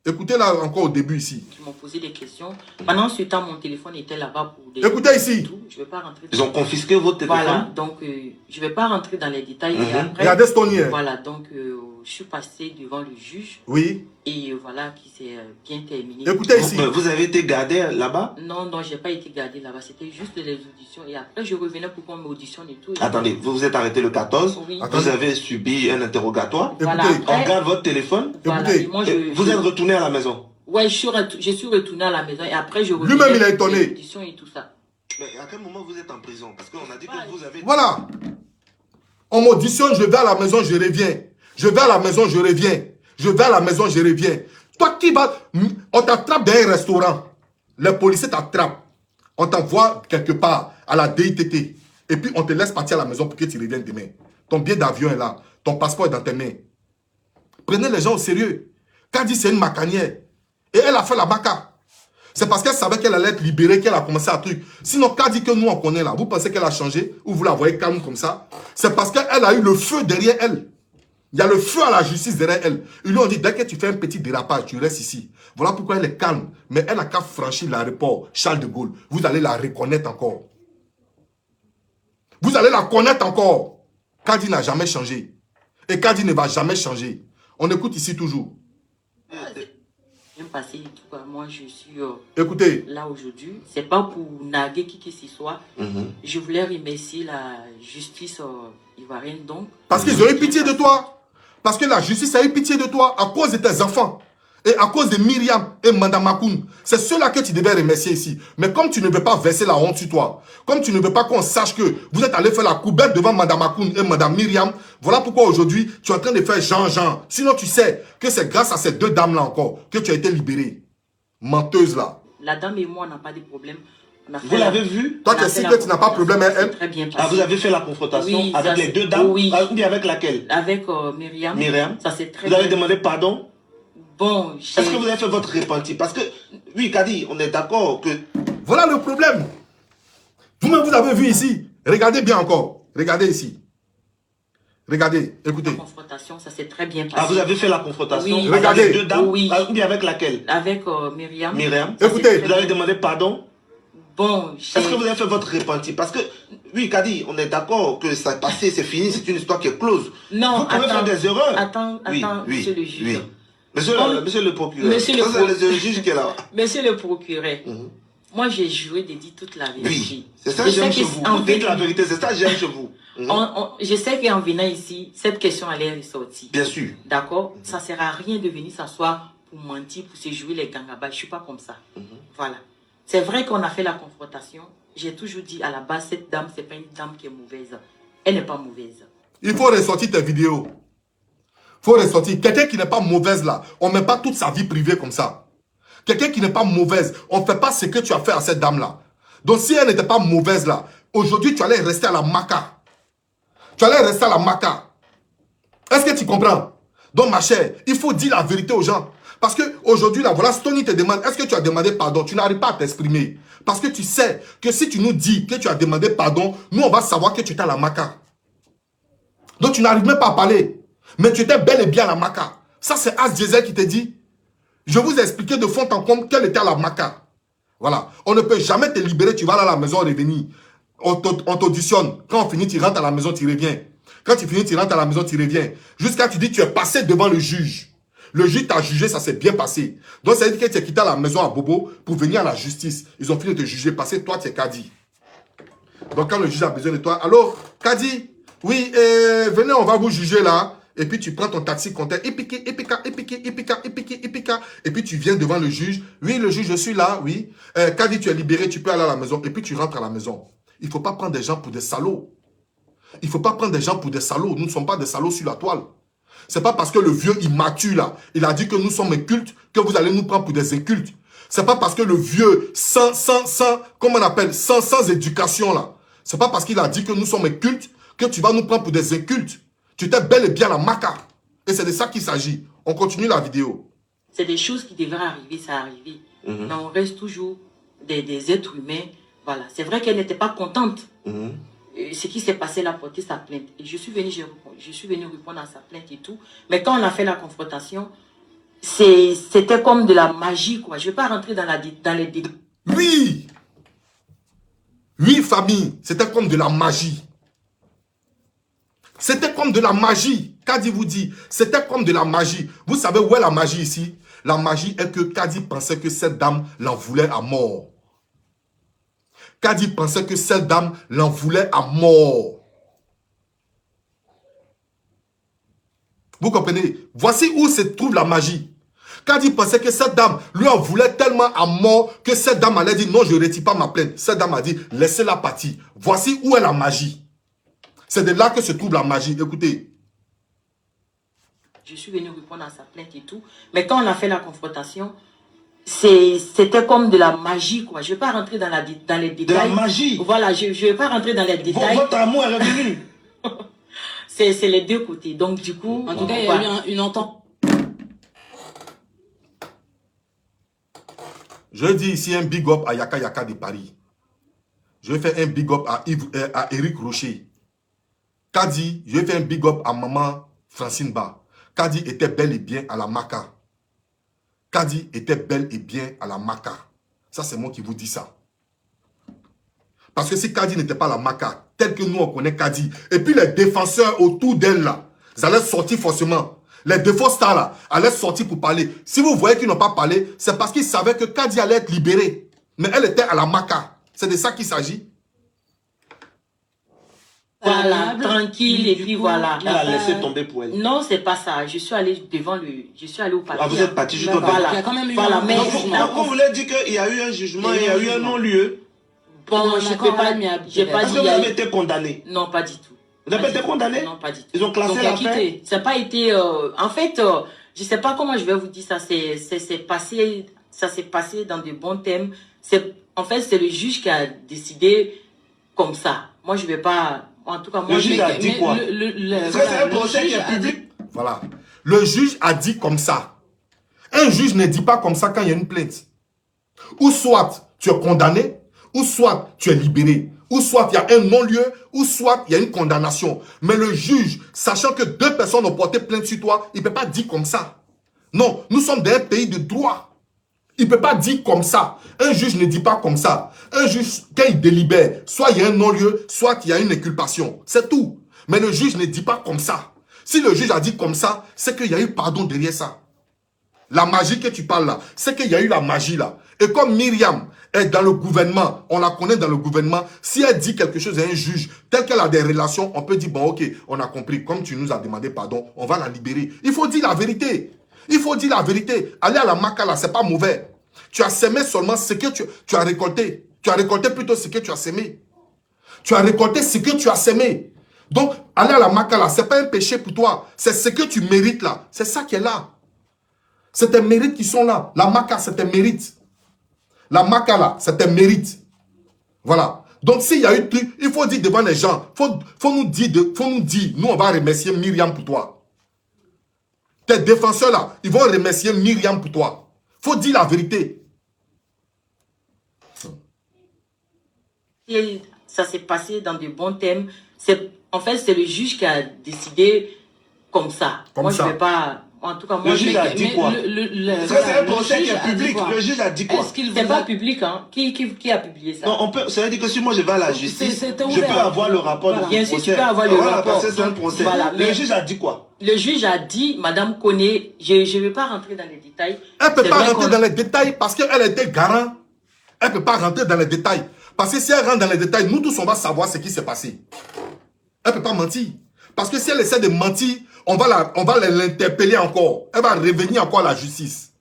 Écoutez là encore au début ici. Ils m'ont posé des questions. Pendant ce temps, mon téléphone était là-bas pour des... Écoutez ici. Je vais pas rentrer Ils ont confisqué votre téléphone. Voilà, donc je ne vais pas rentrer dans les détails. Et après, regardez ce ton hier. Voilà, donc je suis passé devant le juge. Oui. Et voilà, qui s'est bien terminé. Écoutez ici. Vous avez été gardé là-bas? Non, non, je n'ai pas été gardé là-bas. C'était juste les auditions. Et après, je revenais pour qu'on m'auditionne et tout. Attendez, vous vous êtes arrêté le 14. Oui. Vous avez subi un interrogatoire. Voilà, Écoutez. après, On garde votre téléphone. voilà, Écoutez. et moi, Vous êtes retourné à la maison. Ouais, je suis retourné à la maison. Et après, je revenais. Lui-même, il a étonné. Les auditions et tout ça. Mais à quel moment vous êtes en prison? Parce qu'on a dit que vous avez... Voilà. On m'auditionne, je vais à la maison, je reviens. Je vais à la maison, je reviens. Je vais à la maison, je reviens. Toi qui vas... On t'attrape dans un restaurant. Les policiers t'attrapent. On t'envoie quelque part à la DITT. Et puis, on te laisse partir à la maison pour que tu reviennes demain. Ton billet d'avion est là. Ton passeport est dans tes mains. Prenez les gens au sérieux. Kadi, c'est une macanière. Et elle a fait la maca. C'est parce qu'elle savait qu'elle allait être libérée qu'elle a commencé à truc. Sinon, Kadi que nous on connaît là, vous pensez qu'elle a changé ou vous la voyez calme comme ça? C'est parce qu'elle a eu le feu derrière elle. Il y a le feu à la justice derrière elle. Ils lui ont dit, dès que tu fais un petit dérapage, tu restes ici. Voilà pourquoi elle est calme. Mais elle n'a qu'à franchir l'aéroport Charles de Gaulle. Vous allez la reconnaître encore. Vous allez la connaître encore. Kadi n'a jamais changé. Et Kadi ne va jamais changer. On écoute ici toujours. Bien passé et tout. Moi, je suis Écoutez. là aujourd'hui. C'est pas pour naguer qui que ce soit. Je voulais remercier la justice ivoirienne donc. Parce qu'ils ont eu pitié de toi. Parce que la justice a eu pitié de toi à cause de tes enfants. Et à cause de Myriam et Madame Akoun. C'est ceux-là que tu devais remercier ici. Mais comme tu ne veux pas verser la honte sur toi, comme tu ne veux pas qu'on sache que vous êtes allé faire la coubette devant Madame Akoun et Madame Myriam, voilà pourquoi aujourd'hui tu es en train de faire Jean-Jean. Sinon tu sais que c'est grâce à ces deux dames-là encore que tu as été libéré. Menteuse là. La dame et moi, on n'a pas de problème. Vous l'avez vu? Toi tu sais que tu n'as pas de problème avec elle. Très bien passé. Ah, vous avez fait la confrontation Oui, avec les deux dames? Oui. Avec laquelle? Avec Myriam. Myriam. Ça s'est très Vous avez bien. demandé pardon? Bon, Est-ce que vous avez fait votre repenti? Parce que, oui, Kadi, on est d'accord que... Voilà le problème. Vous-même vous avez vu ici. Regardez bien encore. Regardez ici. Regardez, écoutez. La confrontation, ça s'est très bien passé. Ah, vous avez fait la confrontation Oui. Regardez. avec les deux dames? Oui. Avec laquelle? Avec Myriam. Myriam. Ça s'est Écoutez. très Vous avez bien- demandé pardon? Bon, Est-ce que vous avez fait votre repenti? Parce que, oui, Kadi, on est d'accord que ça passé, c'est fini, c'est une histoire qui est close. Non, Vous pouvez faire des erreurs. Attends, Oui, oui, monsieur le juge. oui. Monsieur le procureur. Monsieur le Ça, c'est le juge qui est là. Monsieur le procureur, moi j'ai joué de dire toute la vérité. Oui, c'est ça Je que j'aime sais chez que vous. en Vous dites venant- la vérité, c'est ça que j'aime chez vous. Je sais qu'en venant ici, cette question allait ressortir. Bien sûr. D'accord? Ça ne sert à rien de venir s'asseoir pour mentir, pour se jouer les gangabas. Je ne suis pas comme ça. Voilà. C'est vrai qu'on a fait la confrontation. J'ai toujours dit à la base, cette dame, ce n'est pas une dame qui est mauvaise. Elle n'est pas mauvaise. Il faut ressortir tes vidéos. Il faut ressortir. Quelqu'un qui n'est pas mauvaise là, on ne met pas toute sa vie privée comme ça. Quelqu'un qui n'est pas mauvaise, on ne fait pas ce que tu as fait à cette dame-là. Donc si elle n'était pas mauvaise là, aujourd'hui tu allais rester à la maca. Tu allais rester à la maca. Est-ce que tu comprends? Donc ma chère, il faut dire la vérité aux gens. Parce qu'aujourd'hui, là, voilà, Stony te demande, est-ce que tu as demandé pardon? Tu n'arrives pas à t'exprimer. Parce que tu sais que si tu nous dis que tu as demandé pardon, nous, on va savoir que tu étais à la maca. Donc, tu n'arrives même pas à parler. Mais tu étais bel et bien à la maca. Ça, c'est As Diesel qui te dit. Je vous ai expliqué de fond en comble qu'elle était à la maca. Voilà. On ne peut jamais te libérer. Tu vas aller à la maison revenir. On t'auditionne. Quand on finit, tu rentres à la maison, tu reviens. Quand tu finis, tu rentres à la maison, tu reviens. Jusqu'à tu dis tu es passé devant le juge. Le juge t'a jugé, ça s'est bien passé. Donc, ça veut dire que tu es quitté à la maison à Bobo pour venir à la justice. Ils ont fini de te juger parce que toi, tu es Kadi. Donc, quand le juge a besoin de toi, allô, Kadi, oui, venez, on va vous juger là. Et puis, tu prends ton taxi compteur, et puis tu viens devant le juge. Oui, le juge, je suis là, oui. Kadi, tu es libéré, tu peux aller à la maison. Et puis, tu rentres à la maison. Il ne faut pas prendre des gens pour des salauds. Il ne faut pas prendre des gens pour des salauds. Nous ne sommes pas des salauds sur la toile. Ce n'est pas parce que le vieux immature là, il a dit que nous sommes incultes, que vous allez nous prendre pour des incultes. Ce n'est pas parce que le vieux comment on appelle, sans éducation là. Ce n'est pas parce qu'il a dit que nous sommes incultes que tu vas nous prendre pour des incultes. Tu t'es bel et bien la maca. Et c'est de ça qu'il s'agit. On continue la vidéo. C'est des choses qui devraient arriver, ça arrive. Mais on reste toujours des êtres humains. Voilà. C'est vrai qu'elle n'était pas contente. Ce qui s'est passé, elle a porté sa plainte. Et je suis venu répondre à sa plainte et tout. Mais quand on a fait la confrontation, c'était comme de la magie, quoi. Je ne vais pas rentrer dans les détails. Oui! Oui, famille, c'était comme de la magie. C'était comme de la magie. Kadi vous dit, c'était comme de la magie. Vous savez où est la magie ici? La magie est que Kadi pensait que cette dame l'en voulait à mort. Kadi pensait que cette dame l'en voulait à mort. Vous comprenez? Voici où se trouve la magie. Kadi pensait que cette dame lui en voulait tellement à mort que cette dame allait dire non, je ne retire pas ma plainte. Cette dame a dit laissez-la partir. Voici où est la magie. C'est de là que se trouve la magie. Écoutez. Je suis venu répondre à sa plainte et tout. Mais quand on a fait la confrontation, c'était comme de la magie, quoi. Je ne vais pas rentrer dans les détails. De la magie? Voilà, je ne vais pas rentrer dans les détails. Votre amour est revenu. C'est les deux côtés. Donc, du coup... En tout cas, il y a eu une entente. Je dis ici un big up à Yaka Yaka de Paris. Je vais faire un big up à Eric Rocher. Kadi, je vais faire un big up à maman Francine Ba. Kadi était bel et bien à la maca. Kadi était bel et bien à la maca. Ça, c'est moi qui vous dis ça. Parce que si Kadi n'était pas à la maca, tel que nous, on connaît Kadi, et puis les défenseurs autour d'elle, là, ils allaient sortir forcément. Les défenses stars, là, allaient sortir pour parler. Si vous voyez qu'ils n'ont pas parlé, c'est parce qu'ils savaient que Kadi allait être libérée. Mais elle était à la maca. C'est de ça qu'il s'agit. Voilà, tranquille, et puis voilà. Elle a laissé tomber pour elle. Non, c'est pas ça. Je suis allé au palais. Ah, vous êtes parti juste au Voilà. Il y a quand même eu Voilà, mais vous voulez dire qu'il y a eu un jugement, il y a eu un non-lieu? Bon, je peux pas, j'ai pas Est-ce dit. que vous avez été condamné? Non, pas du tout. Vous n'avez pas été condamné? Non, pas du tout. Ils ont classé l'affaire? Ça n'a pas été... en fait, je sais pas comment je vais vous dire ça. Ça s'est passé dans de bons thèmes. En fait, c'est le juge qui a décidé comme ça. Moi, je vais pas... En tout cas, moi, le juge a dit quoi? C'est un procès qui est public. Voilà. Le juge a dit comme ça. Un juge ne dit pas comme ça quand il y a une plainte. Ou soit tu es condamné, ou soit tu es libéré. Ou soit il y a un non-lieu, ou soit il y a une condamnation. Mais le juge, sachant que deux personnes ont porté plainte sur toi, il ne peut pas dire comme ça. Non, nous sommes dans un pays de droit. Il ne peut pas dire comme ça. Un juge ne dit pas comme ça. Un juge, quand il délibère, soit il y a un non-lieu, soit il y a une inculpation. C'est tout. Mais le juge ne dit pas comme ça. Si le juge a dit comme ça, c'est qu'il y a eu pardon derrière ça. La magie que tu parles là, c'est qu'il y a eu la magie là. Et comme Myriam est dans le gouvernement, on la connaît dans le gouvernement, si elle dit quelque chose à un juge, tel qu'elle a des relations, on peut dire, bon ok, on a compris, comme tu nous as demandé pardon, on va la libérer. Il faut dire la vérité. Il faut dire la vérité. Aller à la maca là, c'est pas mauvais. Tu as semé seulement ce que tu as récolté. Tu as récolté plutôt ce que tu as semé. Tu as récolté ce que tu as semé. Donc, aller à la maca là, c'est pas un péché pour toi. C'est ce que tu mérites là. C'est ça qui est là. C'est tes mérites qui sont là. La maca, c'est tes mérites. La maca là, c'est tes mérites. Voilà. Donc, s'il y a eu truc, il faut dire devant les gens. Faut nous dire, nous on va remercier Myriam pour toi. Tes défenseurs là, ils vont remercier Myriam pour toi. Faut dire la vérité. Et ça s'est passé dans de bons thèmes. En fait, c'est le juge qui a décidé comme ça. Moi, je ne vais pas En tout cas, moi, le juge a dit quoi? C'est un procès qui est public. Le juge a dit quoi? C'est pas public, hein? Qui a publié ça? Non, on peut. Ça veut dire que si moi je vais à la justice, je peux avoir le rapport de bien procès. sûr, tu peux avoir le rapport. Parce que c'est un procès. Voilà, le juge a dit quoi? Le juge a dit, Madame Koné, je ne vais pas rentrer dans les détails. Elle ne peut pas rentrer dans les détails parce qu'elle était garant. Elle ne peut pas rentrer dans les détails. Parce que si elle rentre dans les détails, nous tous, on va savoir ce qui s'est passé. Elle ne peut pas mentir. Parce que si elle essaie de mentir, on va l'interpeller encore. Elle va revenir encore à la justice.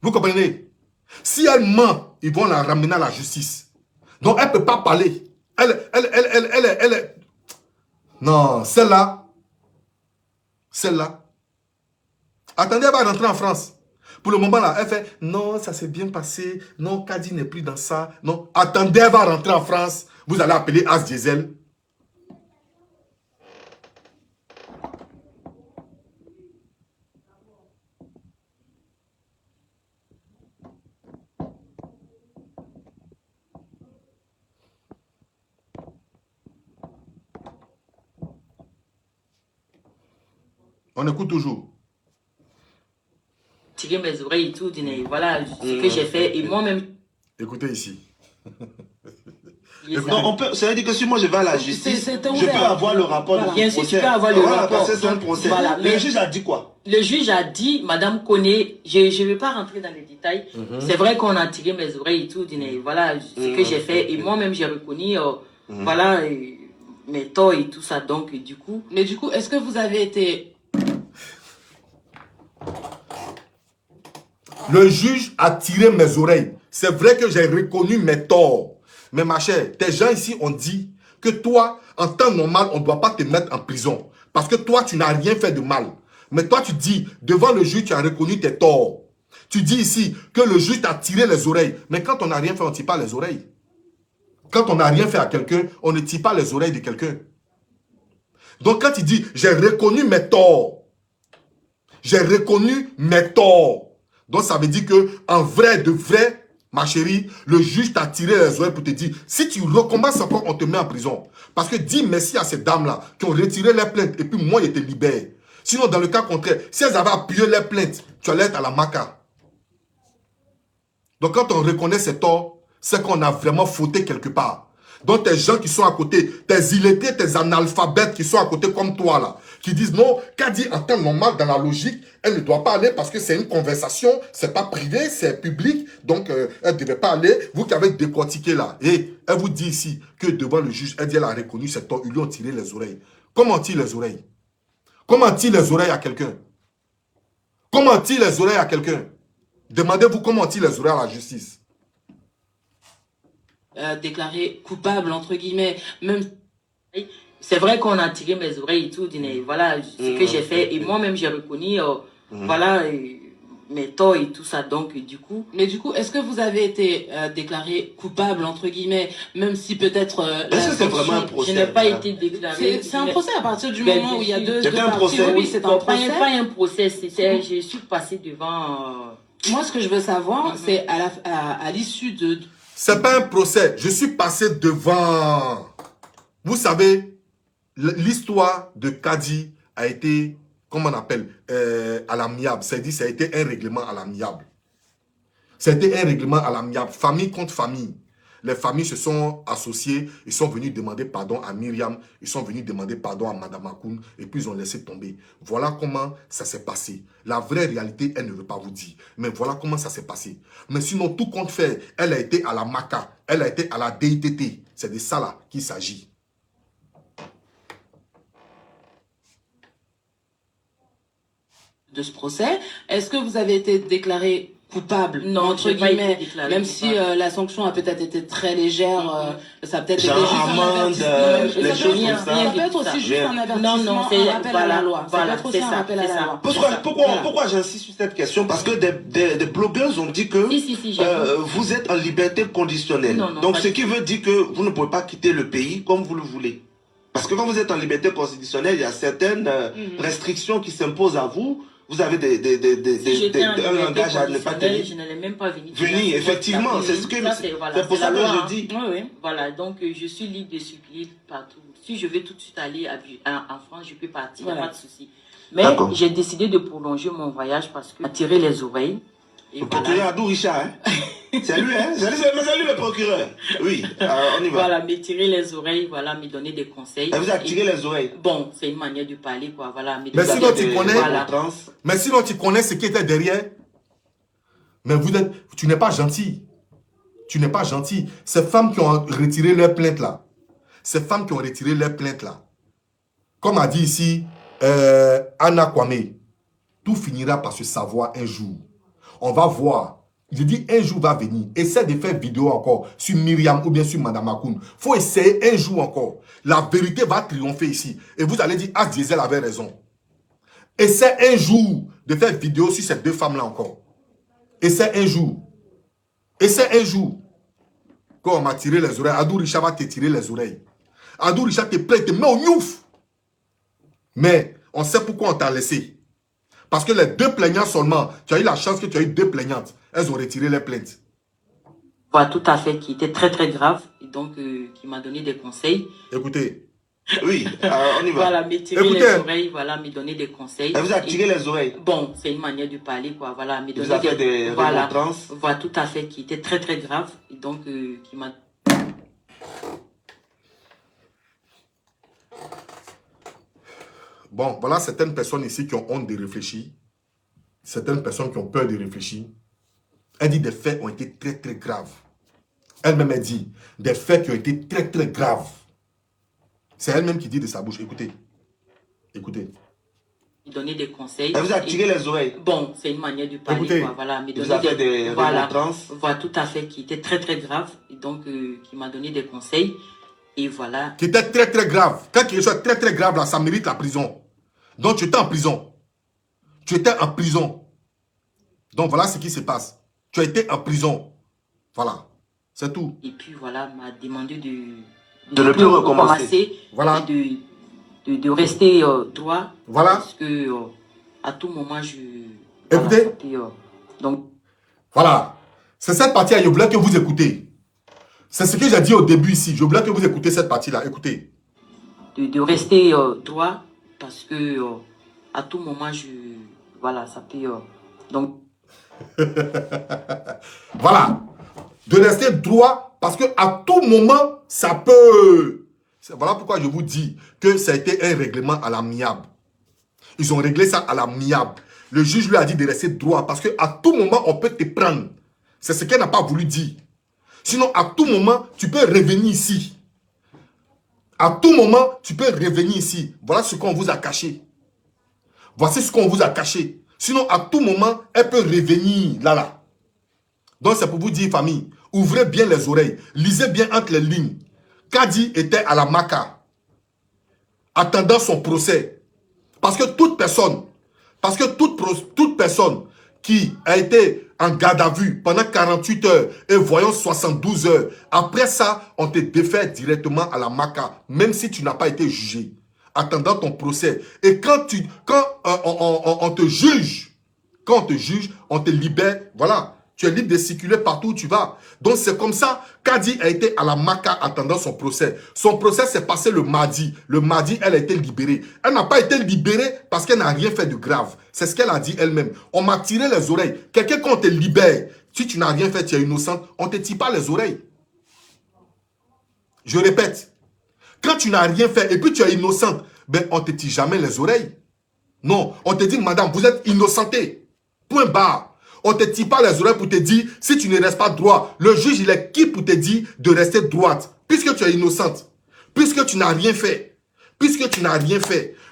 Vous comprenez? Si elle ment, ils vont la ramener à la justice. Donc, elle ne peut pas parler. Elle. Non, celle-là. Attendez, elle va rentrer en France. Pour le moment, là, elle fait, non, ça s'est bien passé. Non, Kadi n'est plus dans ça. Non, attendez, elle va rentrer en France. Vous allez appeler As Diesel. On écoute toujours. Tirer mes oreilles et tout, voilà ce que j'ai fait. Et moi-même... Écoutez ici. Non, on peut, ça veut dire que si moi je vais à la justice, je peux avoir le rapport de procès. Bien sûr, tu peux avoir le rapport. Parce que c'est un procès. Voilà, le juge a dit quoi? Le juge a dit, Madame Koné, je ne vais pas rentrer dans les détails. C'est vrai qu'on a tiré mes oreilles et tout, voilà ce que j'ai fait. Et moi-même, j'ai reconnu, voilà, mes torts et tout ça. Donc, du coup... Mais du coup, est-ce que vous avez été... Le juge a tiré mes oreilles. C'est vrai que j'ai reconnu mes torts. Mais ma chère, tes gens ici ont dit que toi, en temps normal, on ne doit pas te mettre en prison. Parce que toi, tu n'as rien fait de mal. Mais toi, tu dis, devant le juge, tu as reconnu tes torts. Tu dis ici que le juge t'a tiré les oreilles. Mais quand on n'a rien fait, on ne tire pas les oreilles. Quand on n'a rien fait à quelqu'un, on ne tire pas les oreilles de quelqu'un. Donc quand tu dis, j'ai reconnu mes torts. J'ai reconnu mes torts. Donc ça veut dire que en vrai, de vrai, ma chérie, le juge t'a tiré les oreilles pour te dire, si tu recommences encore, on te met en prison. Parce que dis merci à ces dames-là qui ont retiré les plaintes et puis moi, je te libère. Sinon, dans le cas contraire, si elles avaient appuyé les plaintes, tu allais être à la maca. Donc quand on reconnaît ces torts, c'est qu'on a vraiment fauté quelque part. Donc tes gens qui sont à côté, tes illettrés, tes analphabètes qui sont à côté comme toi là, qui disent non, Kadi en temps normal dans la logique, elle ne doit pas aller parce que c'est une conversation, c'est pas privé, c'est public, donc elle ne devait pas aller. Vous qui avez décortiqué là, et elle vous dit ici que devant le juge, elle dit elle a reconnu ses torts, ils lui ont tiré les oreilles. Comment on tire les oreilles? Comment on tire les oreilles à quelqu'un? Comment on tire les oreilles à quelqu'un? Demandez-vous comment on tire les oreilles à la justice. Déclaré coupable, entre guillemets, même... C'est vrai qu'on a tiré mes oreilles et tout, voilà ce que j'ai fait. Et moi-même, j'ai reconnu, voilà, mes torts et tout ça. Donc, du coup... Mais du coup, est-ce que vous avez été déclaré coupable, entre guillemets, même si peut-être... Est-ce que c'est vraiment un procès? Je n'ai pas été déclaré. C'est un procès à partir du moment où il y a deux parties. Oui, c'est un procès. Pas un procès, je suis passé devant... Moi, ce que je veux savoir, c'est à l'issue de... C'est pas un procès. Je suis passé devant... Vous savez, l'histoire de Kadi a été, comment on appelle, à l'amiable. C'est-à-dire, ça a été un règlement à l'amiable. C'était un règlement à l'amiable. Famille contre famille. Les familles se sont associées, ils sont venus demander pardon à Myriam, ils sont venus demander pardon à Madame Akoun, et puis ils ont laissé tomber. Voilà comment ça s'est passé. La vraie réalité, elle ne veut pas vous dire. Mais voilà comment ça s'est passé. Mais sinon, tout compte fait, elle a été à la MACA, elle a été à la DITT. C'est de ça là qu'il s'agit. De ce procès, est-ce que vous avez été déclaré coupable, non, entre guillemets, même si la sanction a peut-être été très légère, ça a peut-être été juste amende, les choses comme ça. Ça peut être aussi juste un avertissement, un rappel à la loi. Ça peut être aussi un rappel à la loi. Pourquoi j'insiste sur cette question? Parce que des blogueuses ont dit que vous êtes en liberté conditionnelle. Donc ce qui veut dire que vous ne pouvez pas quitter le pays comme vous le voulez. Parce que quand vous êtes en liberté constitutionnelle, il y a certaines restrictions qui s'imposent à vous vous avez un langage à ne pas tenir. Je n'allais même pas venir. Venir, effectivement, c'est ce que c'est pour ça que je dis. Oui, voilà, donc je suis libre de circuler partout. Si je veux tout de suite aller en France, je peux partir, il n'y a pas de souci. Mais j'ai décidé de prolonger mon voyage parce que attirer les oreilles. Le procureur Adou Richard, hein? C'est lui, hein? C'est lui le procureur. Oui, on y va. Voilà, me tirer les oreilles, voilà, me donner des conseils. Elle vous a tiré les oreilles? Bon, c'est une manière de parler, quoi, voilà. Mais sinon, tu connais, mais sinon, tu connais ce qui était derrière. Mais tu n'es pas gentil. Tu n'es pas gentil. Ces femmes qui ont retiré leur plainte là, comme a dit ici Anna Kwame, tout finira par se savoir un jour. On va voir. Je dis un jour va venir. Essaie de faire vidéo encore sur Myriam ou bien sur Madame Akoun. Il faut essayer un jour encore. La vérité va triompher ici. Et vous allez dire, As Diesel avait raison. Essaie un jour de faire vidéo sur ces deux femmes-là encore. Essaie un jour. Essaie un jour. Quand on m'a tiré les oreilles, Adou Richard va te tirer les oreilles. Adou Richard te plaît, te met au gnouf. Mais on sait pourquoi on t'a laissé. Parce que les deux plaignants seulement, tu as eu la chance que tu as eu deux plaignantes. Elles ont retiré les plaintes. Voilà, tout à fait, qui était très très grave. Et donc, qui m'a donné des conseils. Écoutez. Oui, on y va. Voilà, me tirer les oreilles, voilà, me donner des conseils. Elle vous a tiré les oreilles? Bon, c'est une manière de parler, quoi. Voilà, me donner vous a fait des remontrances? Voilà, tout à fait, qui était très très grave. Et donc, qui m'a... Bon, voilà certaines personnes ici qui ont honte de réfléchir. Certaines personnes qui ont peur de réfléchir. Elle dit des faits ont été très très graves. Elle-même a dit des faits qui ont été très très graves. C'est elle-même qui dit de sa bouche. Écoutez. Écoutez. Donner des conseils. Elle vous a tiré les oreilles? Bon, c'est une manière de parler. Écoutez. Quoi. Voilà, me donner vous a fait des remontrances? Voilà, tout à fait, qui était très très grave. Et donc, qui m'a donné des conseils. Et voilà. Qui était très très grave. Quand quelque chose est très très grave, là, ça mérite la prison. Donc, tu étais en prison. Tu étais en prison. Donc, voilà ce qui se passe. Tu as été en prison. Voilà. C'est tout. Et puis, voilà, m'a demandé de ne plus recommencer. Voilà. De rester droit. Voilà. Parce que à tout moment, je... Écoutez. Voilà, donc... Voilà. C'est cette partie-là, je voulais que vous écoutez. C'est ce que j'ai dit au début ici. Je voulais que vous écoutez cette partie-là. Écoutez. De rester droit. Parce que à tout moment, je... Voilà, ça peut... donc... Voilà. De rester droit parce que à tout moment, ça peut... Voilà pourquoi je vous dis que ça a été un règlement à l'amiable. Ils ont réglé ça à l'amiable. Le juge lui a dit de rester droit parce que à tout moment, on peut te prendre. C'est ce qu'elle n'a pas voulu dire. Sinon, à tout moment, tu peux revenir ici. À tout moment, tu peux revenir ici. Voilà ce qu'on vous a caché. Voici ce qu'on vous a caché. Sinon, à tout moment, elle peut revenir là. Donc, c'est pour vous dire, famille, ouvrez bien les oreilles. Lisez bien entre les lignes. Kadi était à la Maca, attendant son procès. Parce que toute personne qui a été en garde à vue pendant 48 heures et voyons 72 heures, après ça, on te défait directement à la Maca, même si tu n'as pas été jugé, attendant ton procès. Et quand on te juge, on te libère, voilà. Tu es libre de circuler partout où tu vas. Donc c'est comme ça qu'Adi a été à la Maca attendant son procès. Son procès s'est passé le mardi. Le mardi, elle a été libérée. Elle n'a pas été libérée parce qu'elle n'a rien fait de grave. C'est ce qu'elle a dit elle-même. On m'a tiré les oreilles. Quelqu'un quand on te libère, si tu n'as rien fait, tu es innocente, on ne te tire pas les oreilles. Je répète. Quand tu n'as rien fait et puis tu es innocente, ben on ne te tire jamais les oreilles. Non, on te dit, madame, vous êtes innocentée. Point barre. On ne te tire pas les oreilles pour te dire, si tu ne restes pas droit, le juge, il est qui pour te dire de rester droite, puisque tu es innocente, puisque tu n'as rien fait,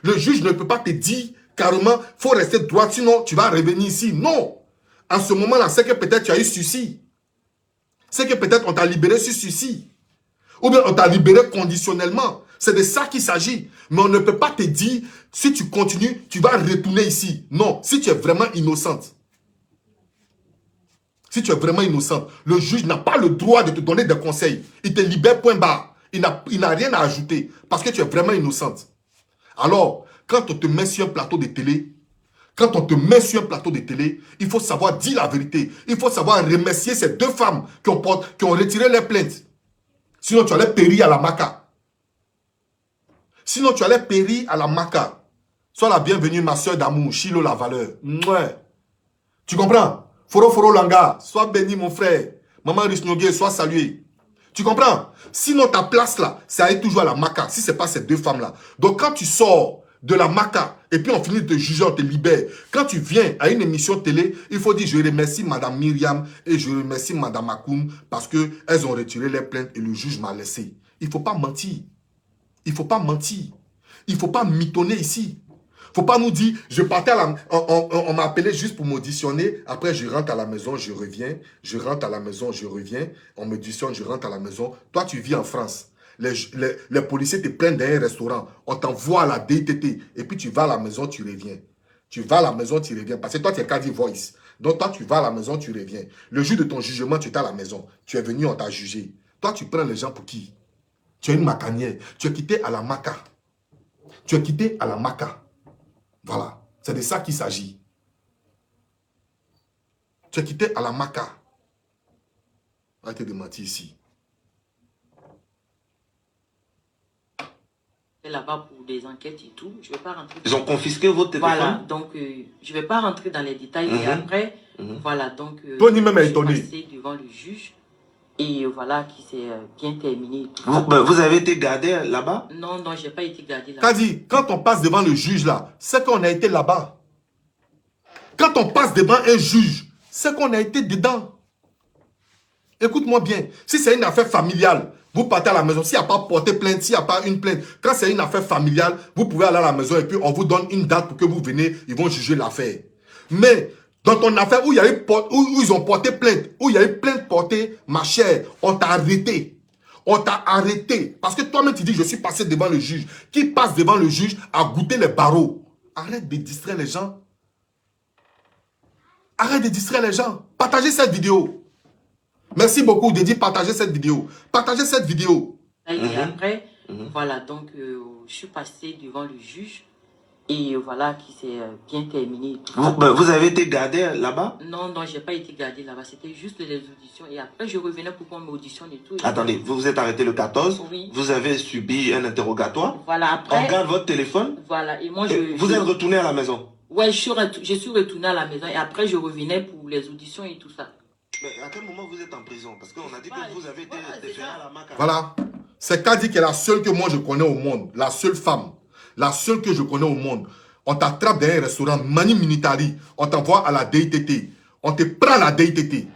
le juge ne peut pas te dire carrément, il faut rester droite, sinon tu vas revenir ici. Non. En ce moment-là, c'est que peut-être tu as eu suicide. C'est que peut-être on t'a libéré sur suicide. Ou bien on t'a libéré conditionnellement. C'est de ça qu'il s'agit. Mais on ne peut pas te dire, si tu continues, tu vas retourner ici. Non, si tu es vraiment innocente. Si tu es vraiment innocente, le juge n'a pas le droit de te donner des conseils. Il te libère, point barre. Il n'a rien à ajouter parce que tu es vraiment innocente. Alors, quand on te met sur un plateau de télé, Quand on te met sur un plateau de télé, il faut savoir dire la vérité. Il faut savoir remercier ces deux femmes qui ont retiré les plaintes. Sinon, tu allais périr à la maca. Sinon, tu allais périr à la maca. Sois la bienvenue, ma soeur d'amour, Chilo la valeur. Mouais. Tu comprends? Foro Foro Langa, sois béni, mon frère. Maman Risnogué, sois salué. Tu comprends? Sinon, ta place là, ça est toujours à la maca, si ce n'est pas ces deux femmes-là. Donc, quand tu sors de la maca, et puis on finit de te juger, on te libère. Quand tu viens à une émission télé, il faut dire, je remercie Madame Myriam et je remercie Madame Akoum parce qu'elles ont retiré les plaintes et le juge m'a laissé. Il ne faut pas mentir. Il ne faut pas mentir. Il ne faut pas mitonner ici. Il ne faut pas nous dire, je partais à la... On m'a appelé juste pour m'auditionner. Après, je rentre à la maison, je reviens. Je rentre à la maison, je reviens. On m'auditionne, je rentre à la maison. Toi, tu vis en France. Les policiers te prennent dans un restaurant. On t'envoie à la DTT. Et puis, tu vas à la maison, tu reviens. Tu vas à la maison, tu reviens. Parce que toi, tu es Kadi Voice. Donc, toi, tu vas à la maison, tu reviens. Le jour de ton jugement, tu es à la maison. Tu es venu, on t'a jugé. Toi, tu prends les gens pour qui? Tu es une macanière. Tu es quitté à la maca. Tu es quitté à la maca. Voilà. C'est de ça qu'il s'agit. Tu es quitté à la maca. Arrêtez de mentir ici. Là-bas pour des enquêtes et tout. Je vais pas rentrer. Ils ont confisqué votre téléphone? Voilà. Donc, je vais pas rentrer dans les détails. Et après, voilà. Donc, Tony même est étonné. Je suis passé devant le juge. Et voilà, qui s'est bien terminé. Vous avez été gardé là-bas? Non, non, je n'ai pas été gardé là-bas. Kadi, quand on passe devant le juge là, c'est qu'on a été là-bas. Quand on passe devant un juge, c'est qu'on a été dedans. Écoute-moi bien, si c'est une affaire familiale, vous partez à la maison, s'il n'y a pas porté plainte, s'il n'y a pas une plainte, quand c'est une affaire familiale, vous pouvez aller à la maison et puis on vous donne une date pour que vous venez, ils vont juger l'affaire. Mais dans ton affaire où, où ils ont porté plainte, où il y a eu plainte portée, ma chère, on t'a arrêté. On t'a arrêté. Parce que toi-même, tu dis, je suis passé devant le juge. Qui passe devant le juge à goûter les barreaux? Arrête de distraire les gens. Arrête de distraire les gens. Partagez cette vidéo. Merci beaucoup de dire partager cette vidéo. Partagez cette vidéo. Et après, voilà, donc je suis passé devant le juge. Et voilà, qui s'est bien terminé. Vous avez été gardé là-bas? Non, non, je n'ai pas été gardé là-bas. C'était juste les auditions. Et après, je revenais pour qu'on m'auditionne et tout. Attendez, vous vous êtes arrêté le 14. Oui. Vous avez subi un interrogatoire. Voilà, après. On garde votre téléphone. Voilà, et moi, vous êtes retourné à la maison? Ouais, je suis retourné à la maison. Et après, je revenais pour les auditions et tout ça. Mais à quel moment vous êtes en prison? Parce qu'on a dit que vous avez été déféré à la maca. Voilà. C'est Kadi qui est la seule que moi je connais au monde. La seule femme. La seule que je connais au monde. On t'attrape dans un restaurant, Mani Minitari. On t'envoie à la DITT. On te prend à la DITT.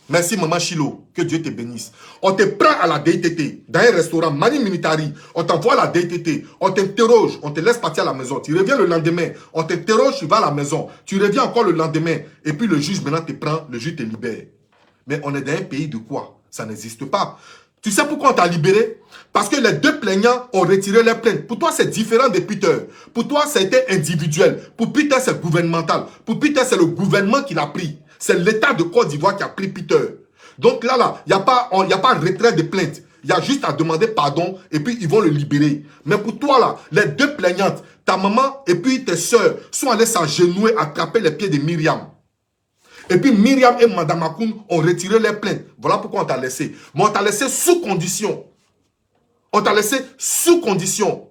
Merci maman Chilo. Que Dieu te bénisse. On te prend à la DITT. Dans un restaurant, Mani Minitari. On t'envoie à la DITT. On t'interroge. On te laisse partir à la maison. Tu reviens le lendemain. On t'interroge, tu vas à la maison. Tu reviens encore le lendemain. Et puis le juge maintenant te prend. Le juge te libère. Mais on est dans un pays de quoi? Ça n'existe pas. Tu sais pourquoi on t'a libéré? Parce que les deux plaignants ont retiré les plaintes. Pour toi, c'est différent de Peter. Pour toi, ça a été individuel. Pour Peter, c'est gouvernemental. Pour Peter, c'est le gouvernement qui l'a pris. C'est l'État de Côte d'Ivoire qui a pris Peter. Donc là, il n'y a pas retrait de plainte. Il y a juste à demander pardon et puis ils vont le libérer. Mais pour toi, là, les deux plaignantes, ta maman et puis tes soeurs sont allées s'agenouiller, attraper les pieds de Myriam. Et puis Myriam et Madame Akoum ont retiré les plaintes. Voilà pourquoi on t'a laissé. Mais on t'a laissé sous condition. On t'a laissé sous condition.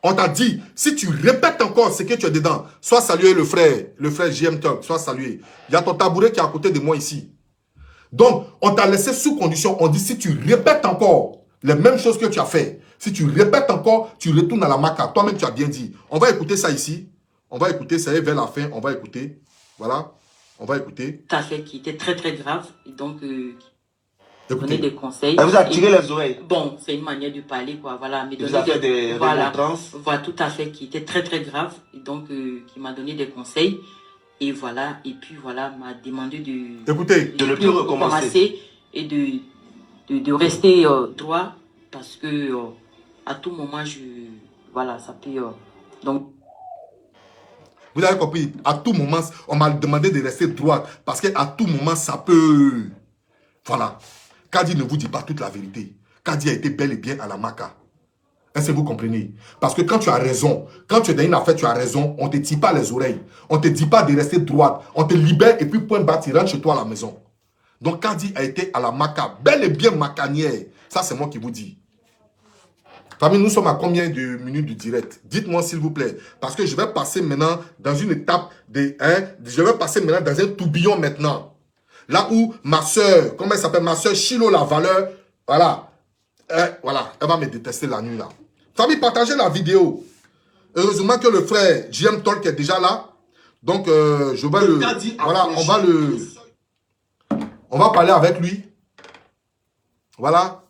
On t'a dit, si tu répètes encore ce que tu es dedans, sois salué le frère JM Talk, sois salué. Il y a ton tabouret qui est à côté de moi ici. Donc, on t'a laissé sous condition. On dit, si tu répètes encore les mêmes choses que tu as fait, si tu répètes encore, tu retournes à la maca. Toi-même, tu as bien dit. On va écouter ça ici. On va écouter, ça est vers la fin, on va écouter. Voilà, on va écouter. Tout à fait, qui était très très grave. Et donc, donner des conseils. Elle vous a tiré les oreilles? Bon, c'est une manière de parler, quoi. Voilà, mais vous a fait des remontrances? Voilà, tout à fait, qui était très très grave. Et donc, qui m'a donné des conseils. Et voilà, m'a demandé de... Écoutez, de ne plus recommencer. Et de rester droit. Parce que, à tout moment, voilà, ça peut... donc... Vous avez compris, à tout moment, on m'a demandé de rester droit. Parce qu'à tout moment, ça peut... Voilà. Kadi ne vous dit pas toute la vérité. Kadi a été bel et bien à la maca. Est-ce que vous comprenez? Parce que quand tu as raison, quand tu es dans une affaire, tu as raison, on ne te tire pas les oreilles. On ne te dit pas de rester droite. On te libère et puis point barre, tu rentres chez toi à la maison. Donc Kadi a été à la maca, bel et bien macanière. Ça, c'est moi qui vous dis. Famille, nous sommes à combien de minutes de direct? Dites-moi s'il vous plaît. Parce que je vais passer maintenant dans une étape de... je vais passer maintenant dans un tourbillon maintenant. Là où ma soeur, comment elle s'appelle? Ma soeur Chilo la valeur. Voilà. Voilà. Elle va me détester la nuit là. Famille, partagez la vidéo. Heureusement que le frère JM Talk est déjà là. Donc, je vais le... Voilà, on va le... On va parler avec lui. Voilà.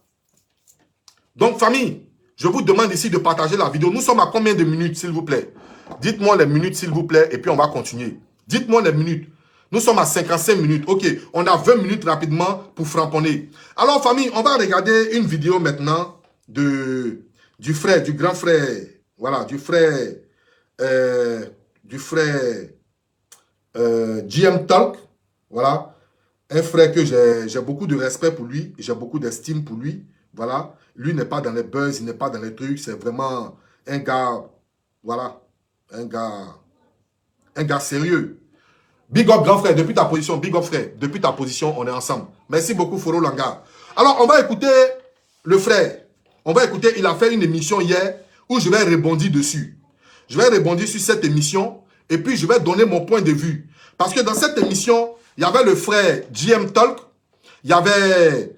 Donc, famille, je vous demande ici de partager la vidéo. Nous sommes à combien de minutes, s'il vous plaît? Dites-moi les minutes, s'il vous plaît, et puis on va continuer. Dites-moi les minutes. Nous sommes à 55 minutes. Ok, on a 20 minutes rapidement pour framponner. Alors, famille, on va regarder une vidéo maintenant du frère, du grand frère. Voilà, du frère GM Talk. Voilà. Un frère que j'ai beaucoup de respect pour lui. J'ai beaucoup d'estime pour lui. Voilà. Lui n'est pas dans les buzz, il n'est pas dans les trucs. C'est vraiment un gars, voilà, un gars sérieux. Big up, grand frère, depuis ta position. Big up, frère, depuis ta position, on est ensemble. Merci beaucoup, Foro Langa. Alors, on va écouter le frère. On va écouter, il a fait une émission hier où je vais rebondir dessus. Je vais rebondir sur cette émission et puis je vais donner mon point de vue. Parce que dans cette émission, il y avait le frère GM Talk, il y avait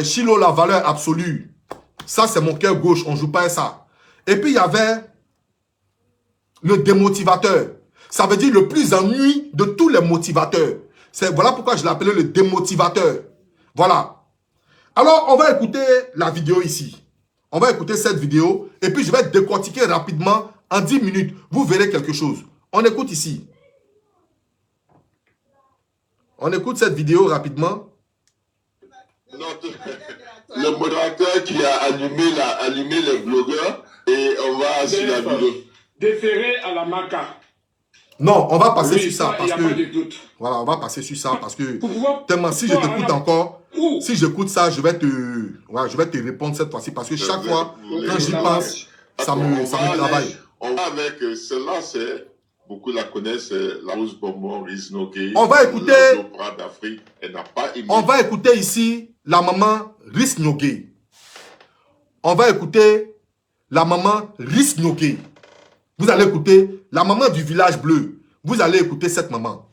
Chilo la valeur absolue. Ça, c'est mon cœur gauche, on ne joue pas à ça. Et puis, il y avait le démotivateur. Ça veut dire le plus ennuyé de tous les motivateurs. Voilà pourquoi je l'appelais le démotivateur. Voilà. Alors, on va écouter la vidéo ici. On va écouter cette vidéo et puis je vais décortiquer rapidement en 10 minutes. Vous verrez quelque chose. On écoute ici. On écoute cette vidéo rapidement. Le modérateur qui a allumé les blogueurs et on va sur la vidéo. Déféré à la maca. Non, on va passer sur ça parce que... Pas de doute. Voilà, on va passer sur ça parce que... Tellement, si je t'écoute encore, si j'écoute ça, je vais te répondre cette fois-ci parce que chaque fois, quand j'y pense, ça me travaille. On va avec celle-là, c'est... Beaucoup la connaissent, la Rose Bonbon, Riz Nogué. On va écouter... Elle n'a pas aimé. On va écouter ici la maman Riz Nogué. On va écouter la maman Riz Nogué. Vous allez écouter la maman du village bleu. Vous allez écouter cette maman.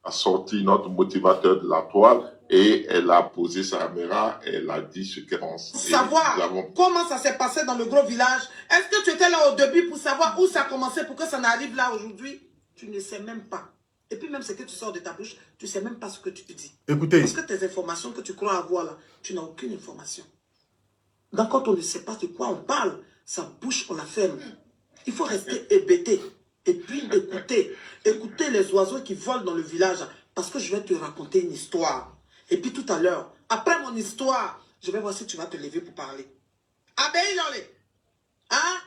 A sorti notre motivateur de la toile et elle a posé sa caméra et elle a dit ce qu'elle pense. Savoir comment ça s'est passé dans le gros village. Est-ce que tu étais là au début pour savoir où ça a commencé pour que ça n'arrive là aujourd'hui? Tu ne sais même pas. Et puis même ce que tu sors de ta bouche, tu ne sais même pas ce que tu te dis. Écoutez. Parce que tes informations que tu crois avoir là, tu n'as aucune information. Donc quand on ne sait pas de quoi on parle, sa bouche on la ferme. Il faut rester hébété. Et puis écouter les oiseaux qui volent dans le village. Parce que je vais te raconter une histoire. Et puis tout à l'heure, après mon histoire, je vais voir si tu vas te lever pour parler. Abéilole. Hein?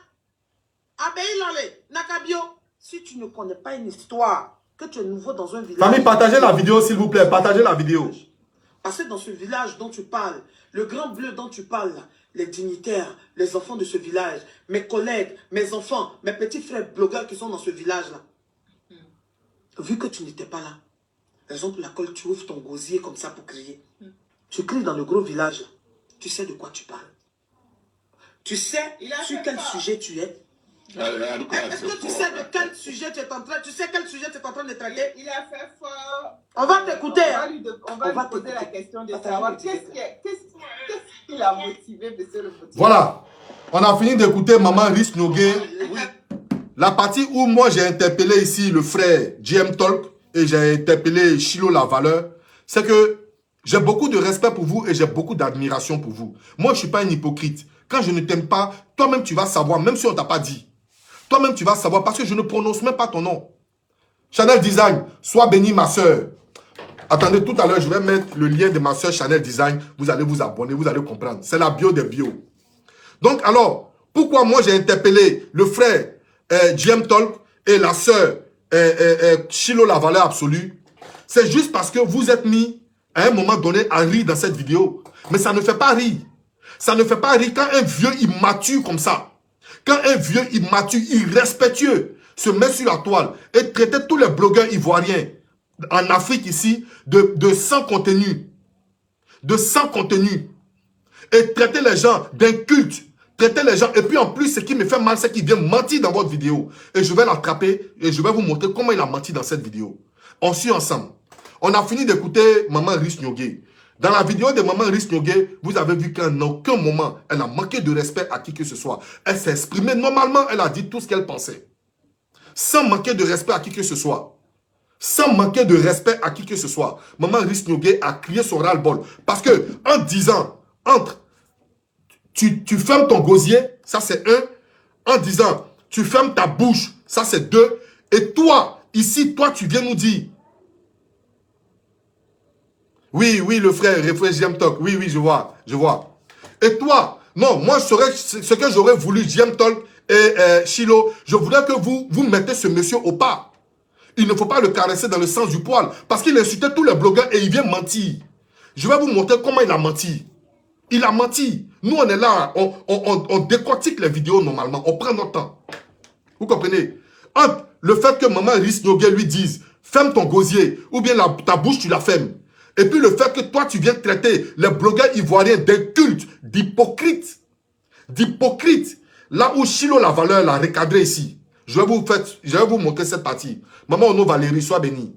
Abéilole. Nakabio. Si tu ne connais pas une histoire, que tu es nouveau dans un village... Famille, partagez la vidéo s'il vous plaît. Partagez la vidéo. Parce que dans ce village dont tu parles, le grand bleu dont tu parles là, les dignitaires, les enfants de ce village, mes collègues, mes enfants, mes petits frères blogueurs qui sont dans ce village-là. Vu que tu n'étais pas là, raison pour laquelle tu ouvres ton gosier comme ça pour crier. Tu cries dans le gros village, là. Tu sais de quoi tu parles. Tu sais sur quel sujet tu es. Est-ce que tu sais de quel sujet tu es en train, tu sais quel sujet tu es en train de traiter? Il a fait fort. On va t'écouter. On va lui poser la question de savoir qu'est-ce qui l'a motivé, monsieur le motivé. Voilà. On a fini d'écouter maman Riz Nogué. La partie où moi j'ai interpellé ici le frère GM Talk et j'ai interpellé Chilo la valeur, c'est que j'ai beaucoup de respect pour vous et j'ai beaucoup d'admiration pour vous. Moi, je ne suis pas un hypocrite. Quand je ne t'aime pas, toi-même tu vas savoir, même si on ne t'a pas dit. Toi-même tu vas savoir parce que je ne prononce même pas ton nom. Chanel Design, sois bénie ma soeur. Attendez, tout à l'heure, je vais mettre le lien de ma soeur Chanel Design. Vous allez vous abonner, vous allez comprendre. C'est la bio des bio. Donc alors, pourquoi moi j'ai interpellé le frère GM Talk et la soeur Chilo la valeur absolue? C'est juste parce que vous êtes mis à un moment donné à rire dans cette vidéo. Mais ça ne fait pas rire. Ça ne fait pas rire quand un vieux immature comme ça Quand un vieux immature, irrespectueux, se met sur la toile et traite tous les blogueurs ivoiriens en Afrique ici de sans contenu, et traiter les gens d'incultes, traiter les gens, et puis en plus, ce qui me fait mal, c'est qu'il vient mentir dans votre vidéo. Et je vais l'attraper et je vais vous montrer comment il a menti dans cette vidéo. On suit ensemble. On a fini d'écouter Maman Rice Nyogé. Dans la vidéo de Maman Rice Nyogé, vous avez vu qu'à aucun moment, elle a manqué de respect à qui que ce soit. Elle s'est exprimée normalement, elle a dit tout ce qu'elle pensait. Sans manquer de respect à qui que ce soit. Sans manquer de respect à qui que ce soit. Maman Rice Nyogé a crié son ras-le-bol. Parce que, en disant, tu fermes ton gosier, ça c'est 1. En disant, tu fermes ta bouche, ça c'est 2. Et toi, ici, toi, tu viens nous dire, oui, le frère, JM Talk, oui, je vois. Et toi, non, moi, ce que j'aurais voulu, JM Talk et Chilo, je voudrais que vous mettez ce monsieur au pas. Il ne faut pas le caresser dans le sens du poil, parce qu'il insultait tous les blogueurs et il vient mentir. Je vais vous montrer comment il a menti. Il a menti. Nous, on est là, on décortique les vidéos normalement, on prend notre temps. Vous comprenez? Entre le fait que Maman Rice Nyogé lui dise, ferme ton gosier, ou bien ta bouche, tu la fermes. Et puis le fait que toi, tu viens traiter les blogueurs ivoiriens d'incultes, d'hypocrites. Là où Chilo la valeur l'a recadré ici. Je vais vous montrer cette partie. Maman Ono Valérie, sois bénie.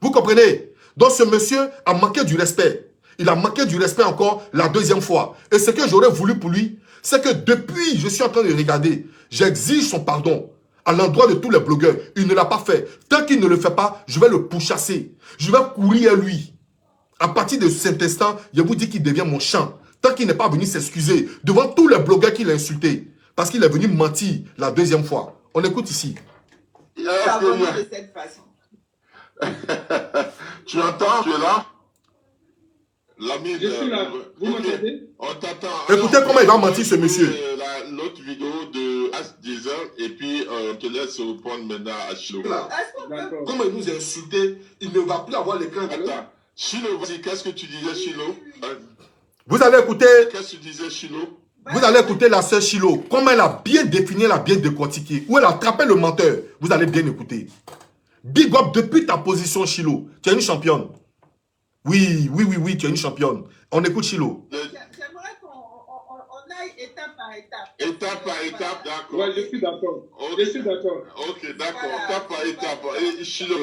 Vous comprenez? Donc ce monsieur a manqué du respect. Il a manqué du respect encore la 2e fois. Et ce que j'aurais voulu pour lui, c'est que depuis, je suis en train de regarder, j'exige son pardon à l'endroit de tous les blogueurs. Il ne l'a pas fait. Tant qu'il ne le fait pas, je vais le pourchasser. Je vais courir à lui. À partir de cet instant, je vous dis qu'il devient mon champ. Tant qu'il n'est pas venu s'excuser devant tous les blogueurs qu'il a insultés. Parce qu'il est venu mentir la 2e fois. On écoute ici. Ça va de cette façon. Tu entends? Tu es là? L'ami, je suis là. Vous m'entendez? On t'entend. Écoutez comment il va mentir ce monsieur. L'autre vidéo de As Diesel et puis on te laisse répondre maintenant à Chilo. Comment il nous a insultés, il ne va plus avoir l'écran. Attends. Chilo, qu'est-ce que tu disais, Chilo? Vous allez écouter. Qu'est-ce que tu disais, Chilo? Vous allez écouter la sœur Chilo. Comment elle a bien défini, elle a bien décortiqué. Où elle a attrapé le menteur. Vous allez bien écouter. Big up depuis ta position, Chilo. Tu es une championne. Oui, tu es une championne. On écoute Chilo. J'aimerais qu'on aille étape par étape. Étape par étape, d'accord. Ouais, je suis d'accord. Okay. Je suis d'accord. Ok, d'accord. Voilà, étape par étape. Et Chilo.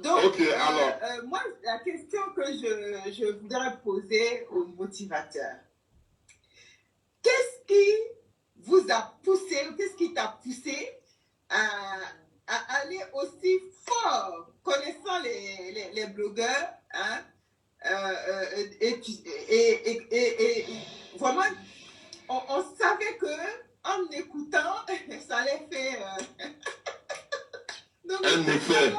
Donc, ok, alors. moi, la question que je voudrais poser au motivateur. Qu'est-ce qui vous a poussé, qu'est-ce qui t'a poussé à aller aussi fort, connaissant les blogueurs, hein, et vraiment, on savait que en écoutant, ça allait faire... Donc, un effet.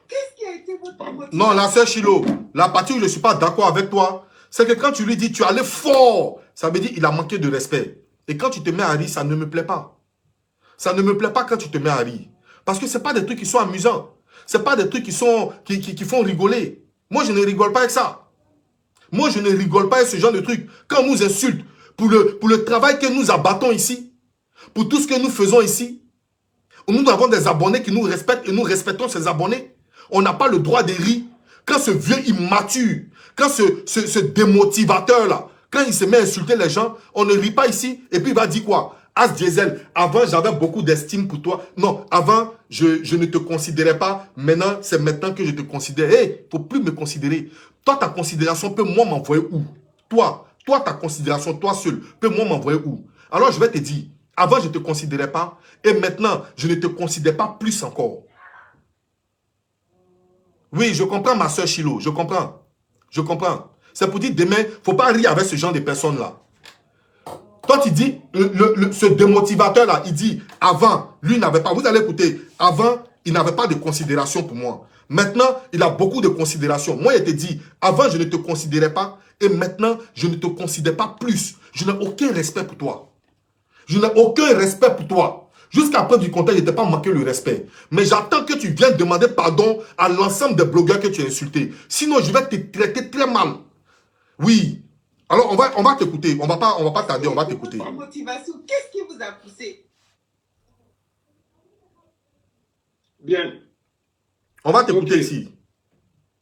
qu'est-ce qui a été votre motivation? Non, la sœur Chilo, la partie où je ne suis pas d'accord avec toi, c'est que quand tu lui dis tu allais fort, ça veut dire qu'il a manqué de respect. Et quand tu te mets à rire, ça ne me plaît pas. Ça ne me plaît pas quand tu te mets à rire. Parce que ce n'est pas des trucs qui sont amusants. Ce n'est pas des trucs qui font rigoler. Moi, je ne rigole pas avec ça. Moi, je ne rigole pas avec ce genre de trucs. Quand on nous insulte pour le travail que nous abattons ici, pour tout ce que nous faisons ici, nous avons des abonnés qui nous respectent et nous respectons ces abonnés. On n'a pas le droit de rire. Quand ce vieux immature, quand ce démotivateur-là, quand il se met à insulter les gens, on ne rit pas ici. Et puis il va dire quoi? As Diesel, avant j'avais beaucoup d'estime pour toi. Non, avant je ne te considérais pas. Maintenant, c'est maintenant que je te considère. Hé, il ne faut plus me considérer. Toi, ta considération peut moi m'envoyer où? Toi, ta considération, toi seul, peut moi m'envoyer où? Alors je vais te dire, avant je ne te considérais pas. Et maintenant, je ne te considère pas plus encore. Oui, je comprends ma soeur Chilo, je comprends. Je comprends. C'est pour dire demain, il ne faut pas rire avec ce genre de personnes-là. Toi, tu dis, ce démotivateur-là, il dit, avant, lui n'avait pas, vous allez écouter, avant, il n'avait pas de considération pour moi. Maintenant, il a beaucoup de considération. Moi, il te dit, avant, je ne te considérais pas, et maintenant, je ne te considère pas plus. Je n'ai aucun respect pour toi. Je n'ai aucun respect pour toi. Jusqu'à preuve du contraire, je ne t'ai pas manqué le respect. Mais j'attends que tu viennes demander pardon à l'ensemble des blogueurs que tu as insultés. Sinon, je vais te traiter très mal. Oui. Alors, on va t'écouter. On va pas tarder, on va t'écouter. Motivation, qu'est-ce qui vous a poussé? Bien. On va t'écouter ici.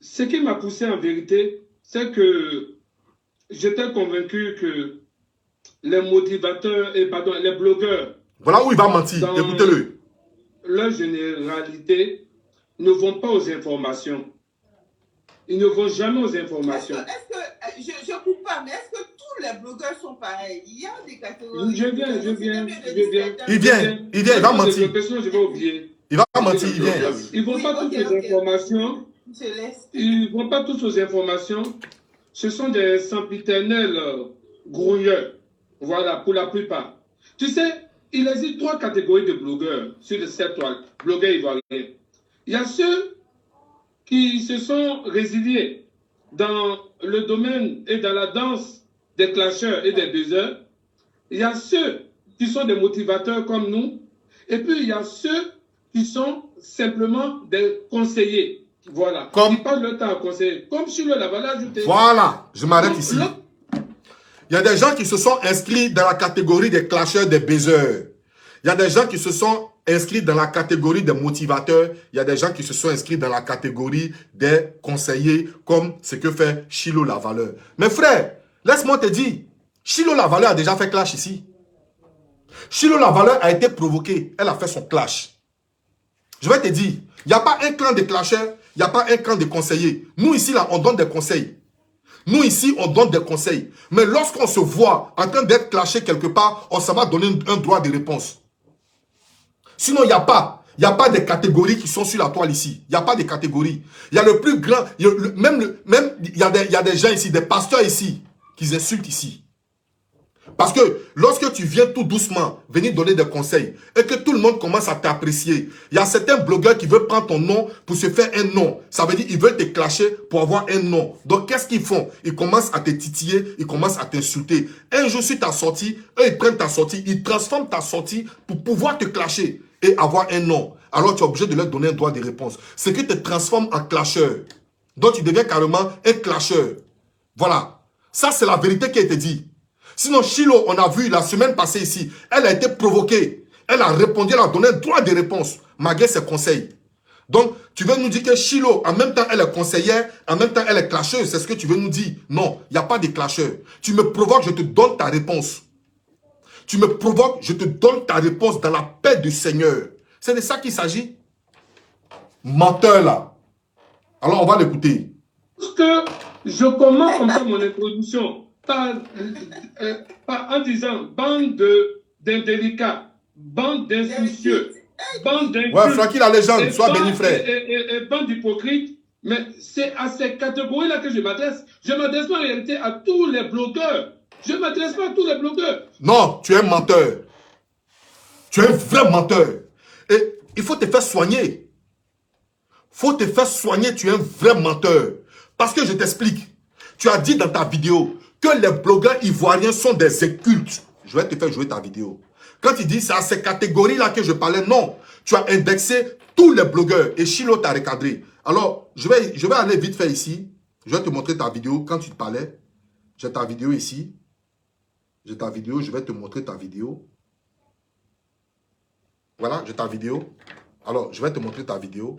Ce qui m'a poussé en vérité, c'est que j'étais convaincu que les motivateurs, les blogueurs... Voilà où il va mentir, écoutez-le. Leur généralité ne vont pas aux informations. Ils ne vont jamais aux informations. Je ne coupe pas, mais est-ce que tous les blogueurs sont pareils? Il y a des catégories. Je viens. Il va mentir. Je vais oublier. Il va mentir, il vient. Ils ne vont pas toutes aux informations. Ils ne vont pas tous aux informations. Ce sont des sempiternels grouilleurs. Voilà, pour la plupart. Tu sais, il existe 3 catégories de blogueurs sur le site toile, blogueurs ivoiriens. Il y a ceux qui se sont résiliés dans le domaine et dans la danse des clasheurs et des buzzers. Il y a ceux qui sont des motivateurs comme nous. Et puis, il y a ceux qui sont simplement des conseillers. Voilà. Ils passent le temps à conseiller. Comme sur la valeur ajoutée. Voilà, je m'arrête ici. Il y a des gens qui se sont inscrits dans la catégorie des clasheurs, des baiseurs. Il y a des gens qui se sont inscrits dans la catégorie des motivateurs. Il y a des gens qui se sont inscrits dans la catégorie des conseillers, comme ce que fait Chilo Lavaleur. Mais frère, laisse-moi te dire, Chilo Lavaleur a déjà fait clash ici. Chilo Lavaleur a été provoqué. Elle a fait son clash. Je vais te dire, il n'y a pas un clan de clasheurs, il n'y a pas un clan de conseillers. Nous ici, là, on donne des conseils. Nous ici, on donne des conseils. Mais lorsqu'on se voit en train d'être clashé quelque part, on s'en va donner un droit de réponse. Sinon, il n'y a pas des catégories qui sont sur la toile ici. Il n'y a pas de catégories. Il y a le plus grand, il y a des gens ici, des pasteurs ici, qui insultent ici. Parce que lorsque tu viens tout doucement venir donner des conseils et que tout le monde commence à t'apprécier, il y a certains blogueurs qui veulent prendre ton nom pour se faire un nom. Ça veut dire qu'ils veulent te clasher pour avoir un nom. Donc qu'est-ce qu'ils font? Ils commencent à te titiller, ils commencent à t'insulter. Un jour sur ta sortie, eux ils prennent ta sortie, ils transforment ta sortie pour pouvoir te clasher et avoir un nom. Alors tu es obligé de leur donner un droit de réponse. Ce qui te transforme en clasheur. Donc tu deviens carrément un clasheur. Voilà. Ça c'est la vérité qui a été dit. Sinon, Chilo, on a vu la semaine passée ici, elle a été provoquée. Elle a répondu, elle a donné un droit de réponse, malgré ses conseils. Donc, tu veux nous dire que Chilo, en même temps, elle est conseillère, en même temps, elle est clasheuse. C'est ce que tu veux nous dire. Non, il n'y a pas de clasheur. Tu me provoques, je te donne ta réponse. Tu me provoques, je te donne ta réponse dans la paix du Seigneur. C'est de ça qu'il s'agit. Menteur, là. Alors, on va l'écouter. Parce que je commence comme ça mon introduction. En disant bande d'indélicats, bande d'insoucieux, bande d'incultes. Ouais, Francky la légende, sois béni frère. Et bande d'hypocrites. Mais c'est à ces catégories-là que je m'adresse. Je m'adresse pas en réalité à tous les blogueurs. Je ne m'adresse pas à tous les blogueurs. Non, tu es un menteur. Tu es un vrai menteur. Et il faut te faire soigner. Faut te faire soigner, tu es un vrai menteur. Parce que je t'explique. Tu as dit dans ta vidéo que les blogueurs ivoiriens sont des incultes. Je vais te faire jouer ta vidéo. Quand tu dis c'est à ces catégories-là que je parlais, non. Tu as indexé tous les blogueurs et Chilo t'a recadré. Alors, je vais aller vite fait ici. Je vais te montrer ta vidéo quand tu te parlais. J'ai ta vidéo ici. J'ai ta vidéo, je vais te montrer ta vidéo. Voilà, j'ai ta vidéo. Alors, je vais te montrer ta vidéo.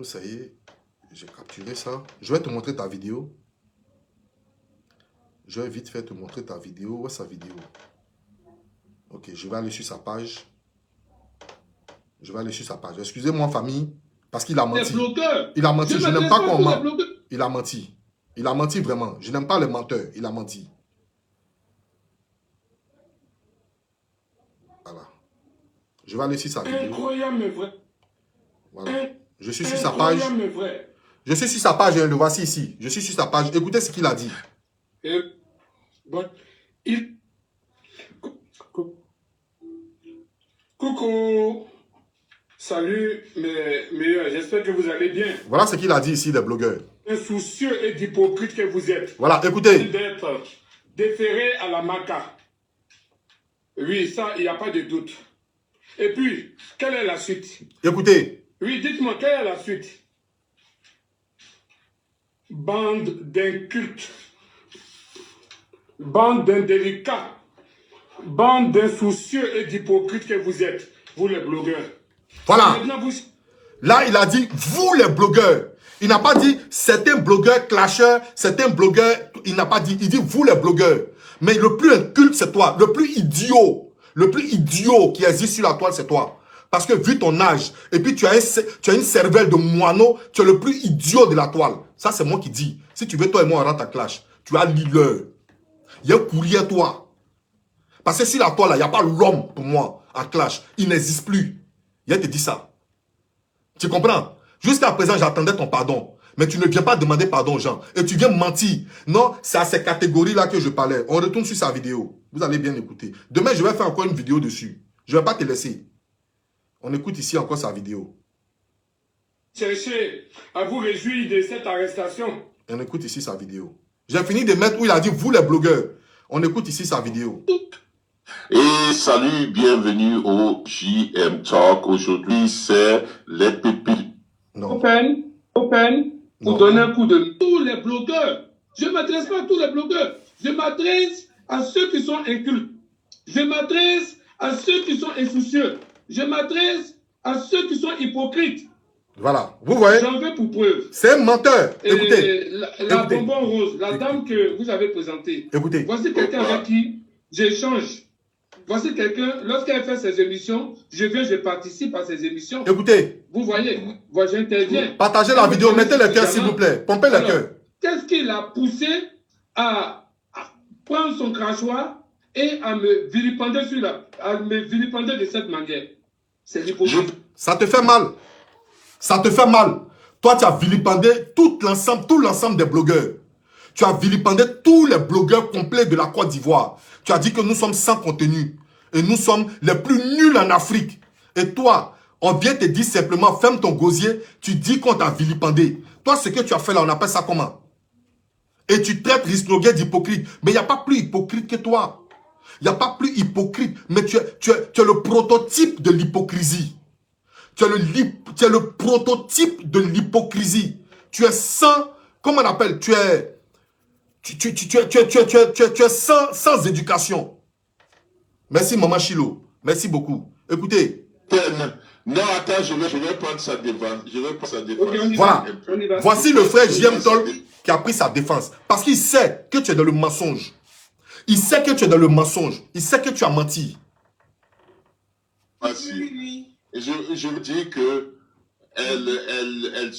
Ça y est. J'ai capturé ça. Je vais te montrer ta vidéo. Je vais vite fait te montrer ta vidéo. Où est sa vidéo? Ok, je vais aller sur sa page. Je vais aller sur sa page. Excusez-moi, famille, parce qu'il a menti. Il a menti. Je n'aime pas qu'on ment. Il a menti. Il a menti vraiment. Je n'aime pas les menteurs. Il a menti. Voilà. Je vais aller sur sa vidéo. Incroyable, mais vrai. Voilà. Je suis sur sa page. Je suis sur sa page, le voici ici. Je suis sur sa page. Écoutez ce qu'il a dit. Bon, Coucou. Salut, mes meilleurs. J'espère que vous allez bien. Voilà ce qu'il a dit ici, les blogueurs. Insoucieux et d'hypocrite que vous êtes. Voilà, écoutez. D'être déféré à la MACA. Oui, ça, il n'y a pas de doute. Et puis, quelle est la suite? Écoutez. Oui, dites-moi, quelle est la suite? Bande d'incultes, bande d'indélicats, bande d'insoucieux et d'hypocrites que vous êtes. Vous les blogueurs. Voilà. Là, il a dit, vous les blogueurs. Il n'a pas dit, certains blogueurs clasheurs, certains blogueurs, il n'a pas dit, il dit, vous les blogueurs. Mais le plus inculte, c'est toi. Le plus idiot qui existe sur la toile, c'est toi. Parce que vu ton âge, et puis tu as une cervelle de moineau, tu es le plus idiot de la toile. Ça, c'est moi qui dis. Si tu veux, toi et moi, on rentre à clash. Tu as l'heure. Il y a un courrier à toi. Parce que sur la toile, il n'y a pas l'homme pour moi en clash. Il n'existe plus. Il te dit ça. Tu comprends? Jusqu'à présent, j'attendais ton pardon. Mais tu ne viens pas demander pardon aux gens. Et tu viens mentir. Non, c'est à ces catégories-là que je parlais. On retourne sur sa vidéo. Vous allez bien écouter. Demain, je vais faire encore une vidéo dessus. Je ne vais pas te laisser. On écoute ici encore sa vidéo. Cherchez à vous réjouir de cette arrestation. On écoute ici sa vidéo. J'ai fini de mettre où il a dit, vous les blogueurs. On écoute ici sa vidéo. Et salut, bienvenue au JM Talk. Aujourd'hui, c'est les pépites. Open, pour donner un coup de... Tous les blogueurs. Je ne m'adresse pas à tous les blogueurs. Je m'adresse à ceux qui sont incultes. Je m'adresse à ceux qui sont insoucieux. Je m'adresse à ceux qui sont hypocrites. Voilà, vous voyez. J'en veux pour preuve. C'est un menteur. Écoutez. La bonbon rose, la dame que vous avez présentée. Écoutez. Voici quelqu'un avec qui j'échange. Voici quelqu'un, lorsqu'elle fait ses émissions, je participe à ses émissions. Écoutez. Vous voyez, j'interviens. Partagez la vidéo, mettez le cœur s'il vous plaît. Pompez le cœur. Qu'est-ce qui l'a poussé à prendre son crachoir et à me vilipender de cette manière? C'est l'hypocrisie. Ça te fait mal. Ça te fait mal. Toi, tu as vilipendé tout l'ensemble des blogueurs. Tu as vilipendé tous les blogueurs complets de la Côte d'Ivoire. Tu as dit que nous sommes sans contenu. Et nous sommes les plus nuls en Afrique. Et toi, on vient te dire simplement, ferme ton gosier. Tu dis qu'on t'a vilipendé. Toi, ce que tu as fait là, on appelle ça comment? Et tu traites Risnoguet d'hypocrite. Mais il n'y a pas plus hypocrite que toi. Il n'y a pas plus hypocrite. Mais tu es le prototype de l'hypocrisie. Tu es le prototype de l'hypocrisie. Tu es sans... Comment on appelle? Tu es sans éducation. Merci, Maman Chilo. Merci beaucoup. Écoutez. Non, attends, je vais prendre sa défense. Okay, voilà. Voici le frère JM Talk qui a pris sa défense. Parce qu'il sait que tu es dans le mensonge. Il sait que tu es dans le mensonge. Il sait que tu as menti. Merci. Je veux dire que elle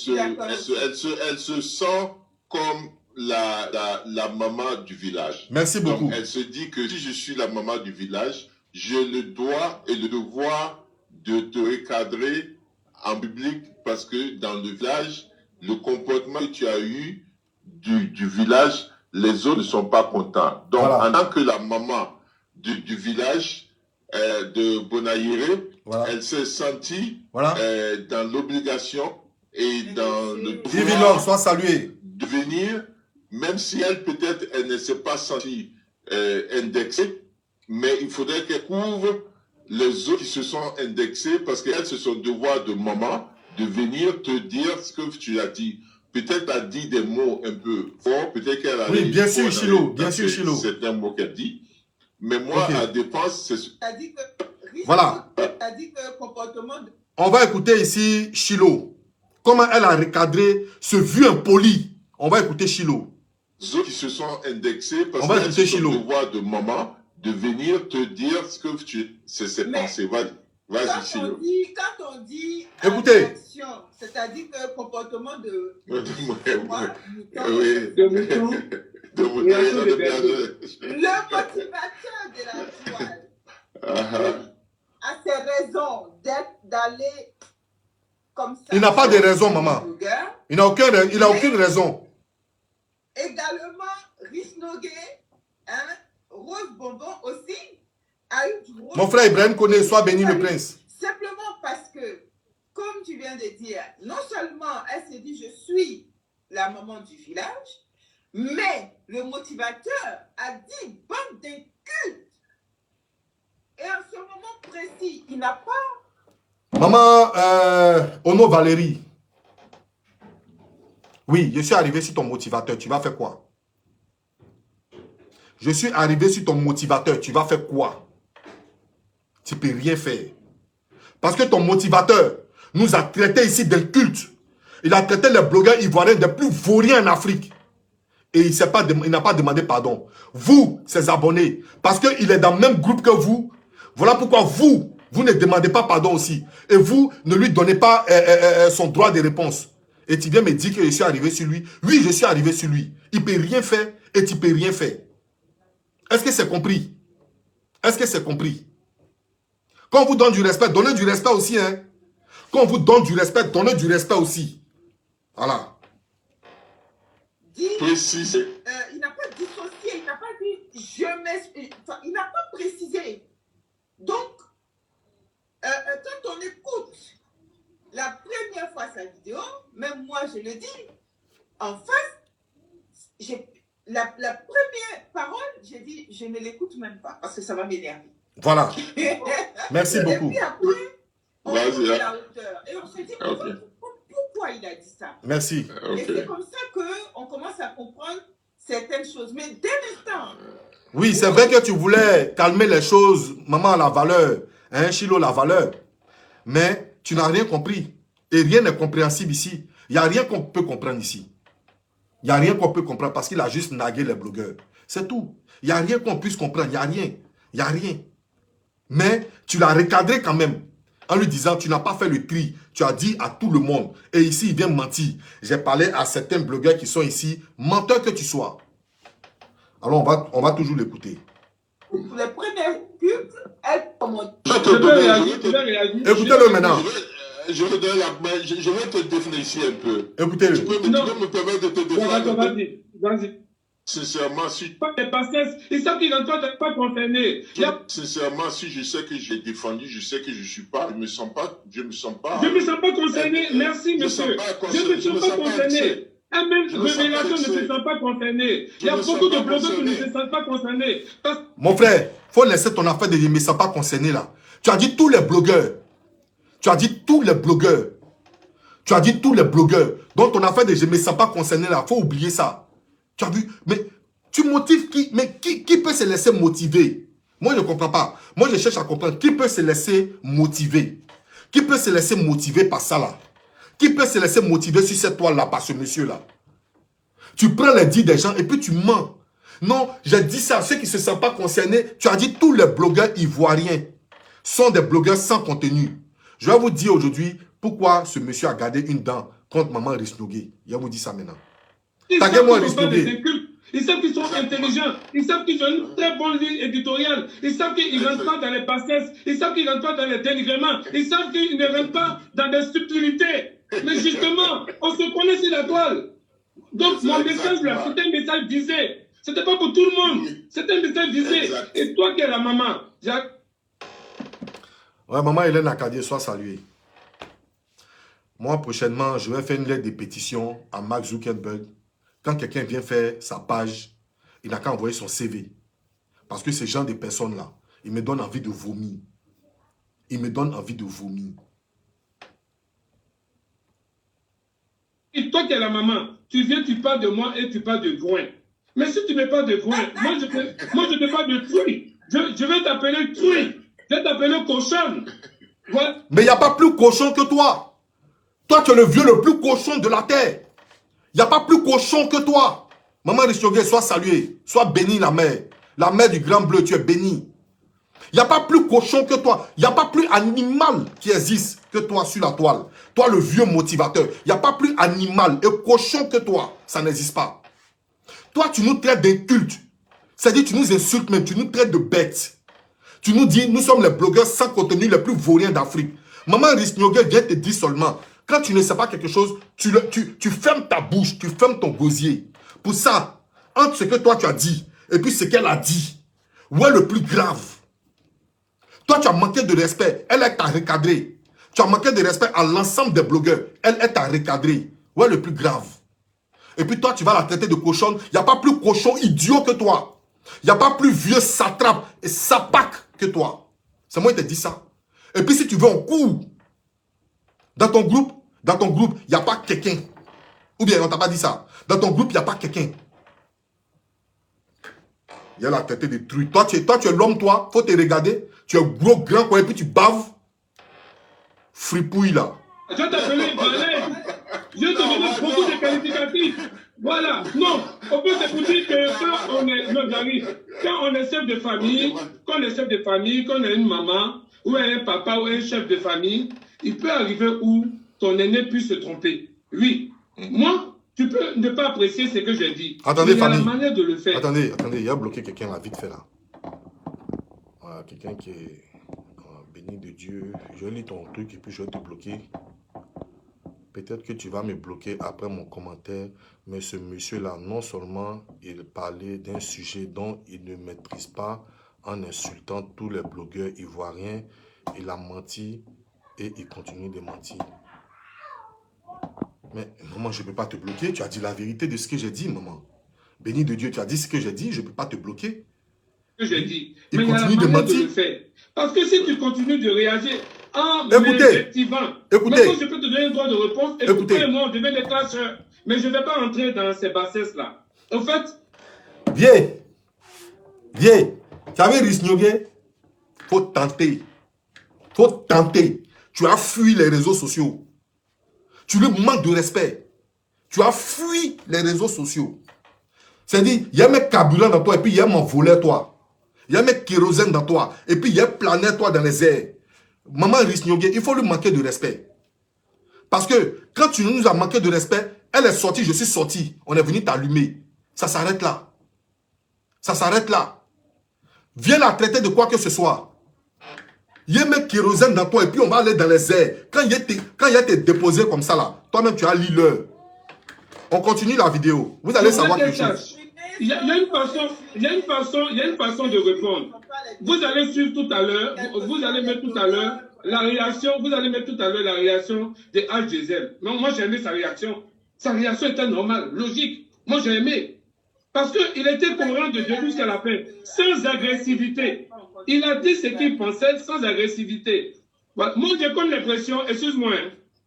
se sent comme la maman du village. Merci beaucoup. Donc, elle se dit que si je suis la maman du village, j'ai le droit et le devoir de te recadrer en public parce que dans le village, le comportement que tu as eu du village, les autres ne sont pas contents. Donc, voilà. En tant que la maman du village de Bonaire, voilà. Elle s'est sentie voilà. Dans l'obligation et dans le devoir soit salué. De venir, même si elle peut-être elle ne s'est pas sentie indexée, mais il faudrait qu'elle couvre les autres qui se sont indexés parce qu'elle c'est son devoir de maman de venir te dire ce que tu as dit. Peut-être elle a dit des mots un peu forts, peut-être qu'elle a oui, bien sûr, Chilo, bien sûr, Chilo. C'est un mot qu'elle dit, mais moi, okay. À dépense, c'est... T'as dit que... Voilà. T'as dit que comportement de... On va écouter ici Chilo. Comment elle a recadré ce vieux impoli. On va écouter Chilo. Les autres qui se sont indexés parce que c'est le devoir de maman de venir te dire ce que tu... C'est ses pensées. Vas-y, Chilo. Quand on dit... Écoutez. C'est-à-dire que comportement de... Le motivateur de la toile a ses raisons d'aller comme ça. Il n'a pas de raison, maman. Il n'a aucune raison. Également, Risnoguet, Rose Bonbon aussi, a eu du rôle. Mon frère Ibrahim connaît, soit béni le prince. Simplement parce que, comme tu viens de dire, non seulement elle s'est dit je suis la maman du village, mais le motivateur a dit bande d'incultes. Et en ce moment précis, il n'a pas... Maman, Ono Valérie. Oui, je suis arrivé sur ton motivateur. Tu vas faire quoi? Je suis arrivé sur ton motivateur. Tu vas faire quoi? Tu ne peux rien faire. Parce que ton motivateur nous a traités ici d'incultes. Il a traité les blogueurs ivoiriens des plus vauriens en Afrique. Et il n'a pas demandé pardon. Vous, ses abonnés, parce qu'il est dans le même groupe que vous, voilà pourquoi vous ne demandez pas pardon aussi. Et vous ne lui donnez pas son droit de réponse. Et tu viens me dire que je suis arrivé sur lui. Oui, je suis arrivé sur lui. Il ne peut rien faire et tu ne peux rien faire. Est-ce que c'est compris? Est-ce que c'est compris? Quand on vous donne du respect, donnez du respect aussi. Hein? Quand on vous donne du respect, donnez du respect aussi. Voilà. Précisé. Il n'a pas dissocié, il n'a pas dit je m'excuse. Enfin, il n'a pas précisé. Donc, quand on écoute la première fois sa vidéo, même moi je le dis, en face, la première parole, j'ai dit je ne l'écoute même pas parce que ça va m'énerver. Voilà. Merci beaucoup. Et puis après, on prend la hauteur. Et on se dit pourquoi il a dit ça. Merci. Et c'est comme ça qu'on commence à comprendre certaines choses. Mais dès l'instant... Oui, c'est vrai que tu voulais calmer les choses. Maman, la valeur. Hein, Chilo, la valeur. Mais tu n'as rien compris. Et rien n'est compréhensible ici. Il n'y a rien qu'on peut comprendre ici. Il n'y a rien qu'on peut comprendre parce qu'il a juste nagué les blogueurs. C'est tout. Il n'y a rien qu'on puisse comprendre. Il n'y a rien. Il n'y a rien. Mais tu l'as recadré quand même. En lui disant, tu n'as pas fait le tri. Tu as dit à tout le monde. Et ici, il vient mentir. J'ai parlé à certains blogueurs qui sont ici. Menteur que tu sois. Alors, on va toujours l'écouter. Les premières pubs, elles commentent. Écoutez-le maintenant. Je vais te définir ici un peu. Écoutez-le. Tu peux me permettre de te définir. Vas-y. Sincèrement, si... Pas des passés, ils savent qu'ils n'ont pas concerné. Sincèrement, si je sais que j'ai défendu, je sais que je suis pas, je me sens pas. Je me sens pas concerné, merci monsieur. Je me sens pas concerné. Un même révélation ne se sent pas concerné. Il y a beaucoup de blogueurs qui ne se sentent pas concernés. Mon frère, faut laisser ton affaire de je ne me sens pas concerné là. Tu as dit tous les blogueurs. Tu as dit tous les blogueurs. Tu as dit tous les blogueurs. Donc ton affaire de je ne me sens pas concerné là, faut oublier ça. Tu as vu? Mais tu motives qui? Mais qui peut se laisser motiver? Moi, je ne comprends pas. Moi, je cherche à comprendre. Qui peut se laisser motiver? Qui peut se laisser motiver par ça là? Qui peut se laisser motiver sur cette toile là, par ce monsieur-là? Tu prends les dits des gens et puis tu mens. Non, j'ai dit ça à ceux qui ne se sentent pas concernés. Tu as dit tous les blogueurs ivoiriens sont des blogueurs sans contenu. Je vais vous dire aujourd'hui pourquoi ce monsieur a gardé une dent contre maman Risnogué. Je vais vous dire ça maintenant. Taguez-moi Risnogué. Ils savent qu'ils sont intelligents. Ils savent qu'ils ont une très bonne ligne éditoriale. Ils savent qu'ils ne rentrent pas dans les bassesses. Ils savent qu'ils ne rentrent pas dans les dénigrements. Ils savent qu'ils ne rentrent pas dans des subtilités. Mais justement, on se connaît sur la toile. Donc, mon message là, c'était un message visé. C'était pas pour tout le monde. C'était un message visé. Et toi qui es la maman, Jacques. Ouais, maman Hélène Acadier, sois saluée. Moi, prochainement, je vais faire une lettre de pétition à Mark Zuckerberg. Quand quelqu'un vient faire sa page, il n'a qu'à envoyer son CV. Parce que ces gens de personnes-là, ils me donnent envie de vomir. Ils me donnent envie de vomir. Et toi qui es la maman, tu viens, tu parles de moi et tu parles de groin. Mais si tu ne parles de groin, moi je te parle de truie. Je vais t'appeler truie. Je vais t'appeler cochonne. Voilà. Mais il n'y a pas plus cochon que toi. Toi, tu es le vieux le plus cochon de la terre. Il n'y a pas plus cochon que toi. Maman Risnogué, sois saluée. Sois bénie la mère. La mère du grand bleu, tu es bénie. Il n'y a pas plus cochon que toi. Il n'y a pas plus animal qui existe que toi sur la toile. Toi, le vieux motivateur. Il n'y a pas plus animal et cochon que toi. Ça n'existe pas. Toi, tu nous traites d'incultes. C'est-à-dire, tu nous insultes même. Tu nous traites de bêtes. Tu nous dis, nous sommes les blogueurs sans contenu les plus vauriens d'Afrique. Maman Risnogué vient te dire seulement, quand tu ne sais pas quelque chose, tu fermes ta bouche, tu fermes ton gosier. Pour ça, entre ce que toi tu as dit et puis ce qu'elle a dit, où est le plus grave? Toi, tu as manqué de respect. Elle t'a recadré. Tu as manqué de respect à l'ensemble des blogueurs. Elle t'a recadré. Où est le plus grave? Et puis toi, tu vas la traiter de cochonne. Il n'y a pas plus cochon idiot que toi. Il n'y a pas plus vieux satrape et sapac que toi. C'est moi qui t'ai dit ça. Et puis si tu veux, on court. Dans ton groupe, il n'y a pas quelqu'un. Ou bien on t'a pas dit ça. Dans ton groupe, il n'y a pas quelqu'un. Il y a la tête de truie. Toi, tu es l'homme, toi. Faut te regarder. Tu es gros, grand, quoi, et puis tu baves. fripouille là. Je t'appelais balèze. Je te donne beaucoup de qualificatifs. Voilà. Non, on peut te dire que quand on est... Non, j'arrive. Quand on est chef de famille, qu'on a une maman, ou un papa, ou un chef de famille, il peut arriver où ton aîné puisse se tromper. Oui. Moi, tu peux ne pas apprécier ce que j'ai dit. Attendez, famille. Il y a la manière de le faire. Attendez, il y a bloqué quelqu'un là, vite fait là. Voilà, quelqu'un qui est béni de Dieu. Je lis ton truc et puis je vais te bloquer. Peut-être que tu vas me bloquer après mon commentaire, mais ce monsieur-là, non seulement il parlait d'un sujet dont il ne maîtrise pas en insultant tous les blogueurs ivoiriens, il a menti et il continue de mentir. Mais maman, je ne peux pas te bloquer, tu as dit la vérité de ce que j'ai dit, maman. Béni de Dieu, tu as dit ce que j'ai dit, je ne peux pas te bloquer. Que j'ai dit. Il mais continue de mentir. Parce que si tu continues de réagir en écoutez, maintenant je peux te donner le droit de réponse. Écoutez-moi, on devient des classeurs. Mais je ne vais pas entrer dans ces bassesses-là. En fait... Viens. Tu avais Risnyogé? Faut tenter. Tu as fui les réseaux sociaux. Tu lui manques de respect. Tu as fui les réseaux sociaux. C'est-à-dire, il y a mes carburants dans toi et puis il y a mon volet toi. Il y a mes kérosène dans toi et puis il y a planète toi dans les airs. Maman Risnyogé, il faut lui manquer de respect. Parce que quand tu nous as manqué de respect, elle est sortie, je suis sorti. On est venu t'allumer. Ça s'arrête là. Ça s'arrête là. Viens la traiter de quoi que ce soit. Il y a mes kérosène dans toi et puis on va aller dans les airs. Quand il y a tes déposés comme ça là, toi-même tu as lu l'heure. On continue la vidéo. Vous allez savoir quelque chose. Il y a une façon de répondre. Vous allez suivre tout à l'heure, vous allez mettre tout à l'heure la réaction, de H. Diesel. Moi j'ai aimé sa réaction. Sa réaction était normale, logique. Moi j'ai aimé. Parce qu'il était cohérent de début jusqu'à la fin, sans agressivité. Il a dit ce qu'il pensait sans agressivité. Voilà. Moi j'ai comme l'impression, excuse-moi,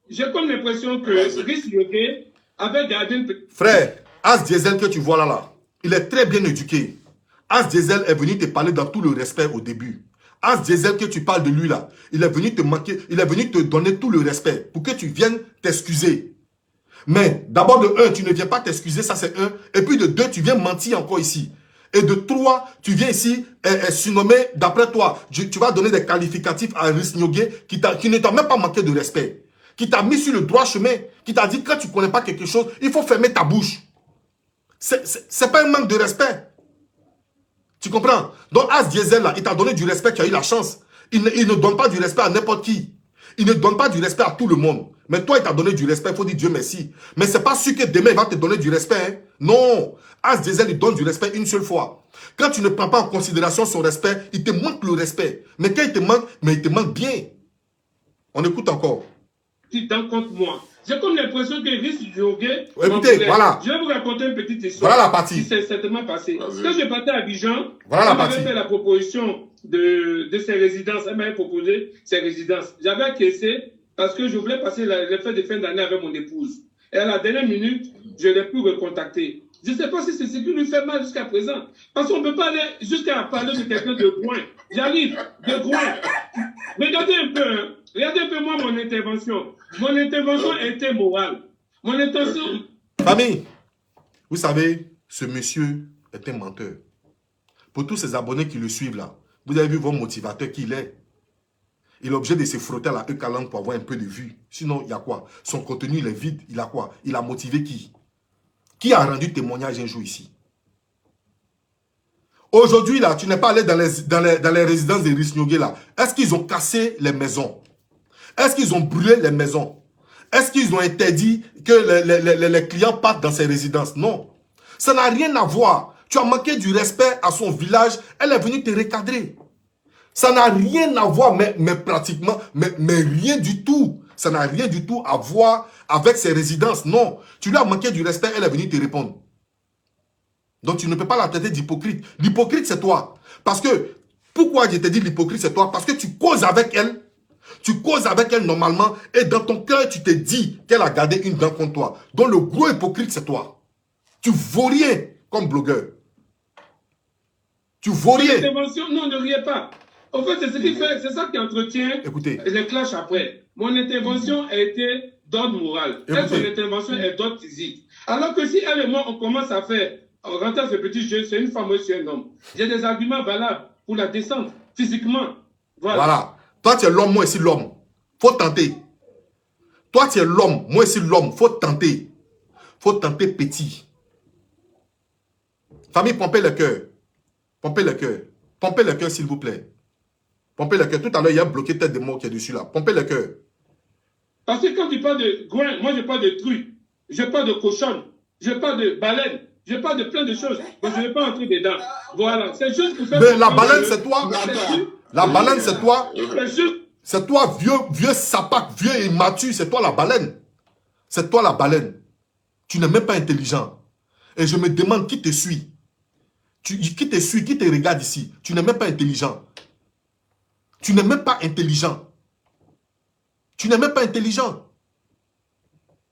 j'ai comme l'impression que Risnyogé avait gardé une... Frère, As Diesel que tu vois là, il est très bien éduqué. As Diesel est venu te parler dans tout le respect au début. As Diesel que tu parles de lui là, il est venu te manquer, il est venu te donner tout le respect pour que tu viennes t'excuser. Mais d'abord de 1, tu ne viens pas t'excuser, ça c'est 1. Et puis de 2, tu viens mentir encore ici. Et de 3, tu viens ici surnommer, d'après toi, tu vas donner des qualificatifs à Risnyogé qui ne t'a même pas manqué de respect. Qui t'a mis sur le droit chemin. Qui t'a dit que quand tu ne connais pas quelque chose, il faut fermer ta bouche. C'est pas un manque de respect. Tu comprends? Donc As Diesel là, il t'a donné du respect, tu as eu la chance. Il ne donne pas du respect à n'importe qui. Il ne donne pas du respect à tout le monde. Mais toi, il t'a donné du respect, il faut dire Dieu merci. Mais c'est pas sûr que demain, il va te donner du respect. Hein? Non. As Diesel, il donne du respect une seule fois. Quand tu ne prends pas en considération son respect, il te manque le respect. Mais quand il te manque, il te manque bien. On écoute encore. Tu t'en compte moi. J'ai comme l'impression que Risnyogé... Écoutez, voilà. Je vais vous raconter une petite histoire. Voilà la partie. Qui s'est certainement passée. Quand je partais à Abidjan, voilà la partie. J'avais fait la proposition de ses résidences. Elle m'avait proposé ses résidences. J'avais acquiescé parce que je voulais passer les fêtes de fin d'année avec mon épouse. Et à la dernière minute, je l'ai pu recontacter. Je ne sais pas si c'est ce qui lui fait mal jusqu'à présent. Parce qu'on ne peut pas aller jusqu'à parler de quelqu'un de Groin. J'arrive, de Groin. Regardez un peu, hein. Regardez un peu moi mon intervention. Mon intervention était morale. Mon intention... Famille, vous savez, ce monsieur est un menteur. Pour tous ces abonnés qui le suivent là, vous avez vu votre motivateur qu'il est. Il est obligé de se frotter à la E-Calangue pour avoir un peu de vue. Sinon, il y a quoi? Son contenu, il est vide. Il a quoi? Il a motivé qui? Qui a rendu témoignage un jour ici? Aujourd'hui, là, tu n'es pas allé dans les résidences de Risnyogé là. Est-ce qu'ils ont cassé les maisons? Est-ce qu'ils ont brûlé les maisons? Est-ce qu'ils ont interdit que les clients partent dans ces résidences? Non. Ça n'a rien à voir. Tu as manqué du respect à son village. Elle est venue te recadrer. Ça n'a rien à voir, mais pratiquement, mais rien du tout. Ça n'a rien du tout à voir avec ses résidences. Non. Tu lui as manqué du respect, elle est venue te répondre. Donc tu ne peux pas la traiter d'hypocrite. L'hypocrite, c'est toi. Parce que, pourquoi je te dis l'hypocrite, c'est toi? Parce que tu causes avec elle. Tu causes avec elle normalement et dans ton cœur, tu te dis qu'elle a gardé une dent contre toi. Donc le gros hypocrite, c'est toi. Tu vaux rien comme blogueur. Tu vaux rien. Non, ne riez pas. En fait, c'est ce qui fait, c'est ça qui entretient les clashs après. Mon intervention a été d'ordre moral. Elle, son intervention est d'ordre physique. Alors que si elle et moi, on commence à faire, on rentre à ce petit jeu, c'est une femme ou c'est un homme. J'ai des arguments valables pour la descendre physiquement. Voilà. Toi, tu es l'homme, moi aussi l'homme. Faut tenter. Toi, tu es l'homme, moi aussi l'homme. Faut tenter. Faut tenter petit. Famille, pompez le cœur. Pompez le cœur. Pompez le cœur, s'il vous plaît. Pompez le cœur. Tout à l'heure, il y a bloqué tête de mots qui est dessus là. Pompez le cœur. Parce que quand tu parles de grain, moi je parle de trucs. Je parle de cochon. Je parle de baleine. Je parle de plein de choses. Mais je ne vais pas entrer dedans. Voilà. C'est juste pour faire. Mais la baleine, c'est toi. La baleine, c'est toi. C'est toi, vieux sapac, vieux immature. C'est toi la baleine. C'est toi la baleine. Tu n'es même pas intelligent. Et je me demande qui te suit. Qui te suit, qui te regarde ici. Tu n'es même pas intelligent. Tu n'es même pas intelligent. Tu n'es même pas intelligent.